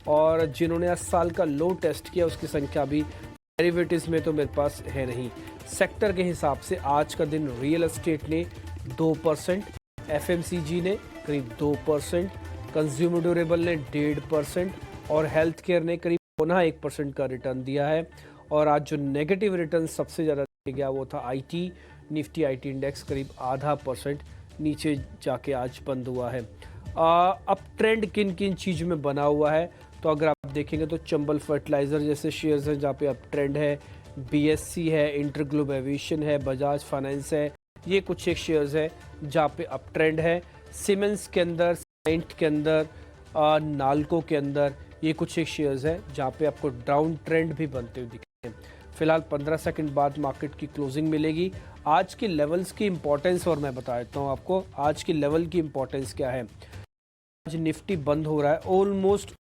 और जिन्होंने आज साल का लो टेस्ट किया उसकी संख्या भी डेरिवेटिव्स में तो मेरे पास है नहीं। सेक्टर के हिसाब से आज का दिन रियल एस्टेट ने 2%, FMCG ने करीब 2%, कंज्यूमर ड्यूरेबल ने 1.5% और हेल्थ केयर ने करीब 1% का रिटर्न दिया है। और आज जो नेगेटिव रिटर्न सबसे ज़्यादा दिया गया वो था IT, निफ्टी IT इंडेक्स करीब 0.5% नीचे जाके आज बंद हुआ है। अब ट्रेंड किन किन चीज़ों में बना हुआ है तो अगर आप देखेंगे तो चंबल फर्टिलाइज़र जैसे शेयर्स हैं जहाँ पे अब ट्रेंड है, BSC है, इंटरग्लोब एविएशन है, बजाज फाइनेंस है, ये कुछ एक शेयर्स है जहाँ पे अब ट्रेंड है। सीमेंस के अंदर, सेंट के अंदर, नाल्को के अंदर, ये कुछ एक शेयर्स है जहाँ पे आपको डाउन ट्रेंड भी बनते हुए दिखे हैं। फिलहाल 15 सेकंड बाद मार्केट की क्लोजिंग मिलेगी। आज की लेवल्स की इंपॉर्टेंस और मैं बता देता हूँ आपको आज की लेवल की इंपॉर्टेंस क्या है। आज निफ्टी बंद हो रहा है ऑलमोस्ट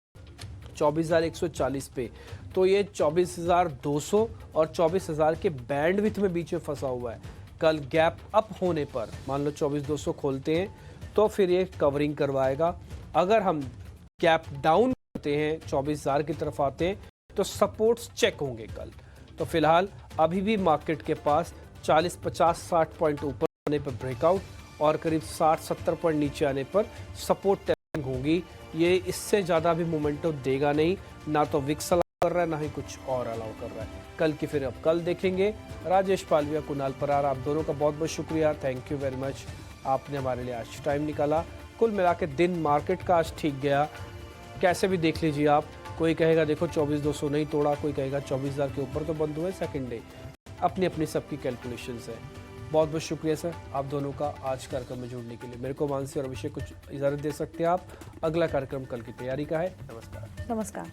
24,140 पे, तो ये 24,200 और 24,000 के बैंडविड्थ में बीच में फंसा हुआ है। कल गैप अप होने पर मान लो 24,200 खोलते हैं तो फिर ये कवरिंग करवाएगा। अगर हम गैप डाउन करते हैं 24,000 की तरफ आते हैं तो सपोर्ट्स चेक होंगे कल। तो फिलहाल अभी भी मार्केट के पास 40, 50, 60 पॉइंट ऊपर आने पर ब्रेकआउट और करीब 60, 70 पॉइंट नीचे आने पर सपोर्ट टेस्टिंग होगी। ये इससे ज़्यादा भी मोमेंटम देगा नहीं, ना तो विक्स अलाउ कर रहा है ना ही कुछ और अलाउ कर रहा है। कल की फिर अब कल देखेंगे। राजेश पालविया, कुणाल परार, आप दोनों का बहुत बहुत शुक्रिया, थैंक यू वेरी मच, आपने हमारे लिए आज टाइम निकाला। कुल मिला के दिन मार्केट का आज ठीक गया, कैसे भी देख लीजिए आप। कोई कहेगा देखो 24,200 नहीं तोड़ा, कोई कहेगा 24,000 के ऊपर तो बंद हुए सेकंड डे, अपनी अपनी सबकी कैलकुलेशंस है। बहुत बहुत शुक्रिया सर आप दोनों का आज कार्यक्रम में जुड़ने के लिए। मेरे को मानसी और अभिषेक कुछ इजाज़त दे सकते हैं आप। अगला कार्यक्रम कल की तैयारी का है। नमस्कार। नमस्कार।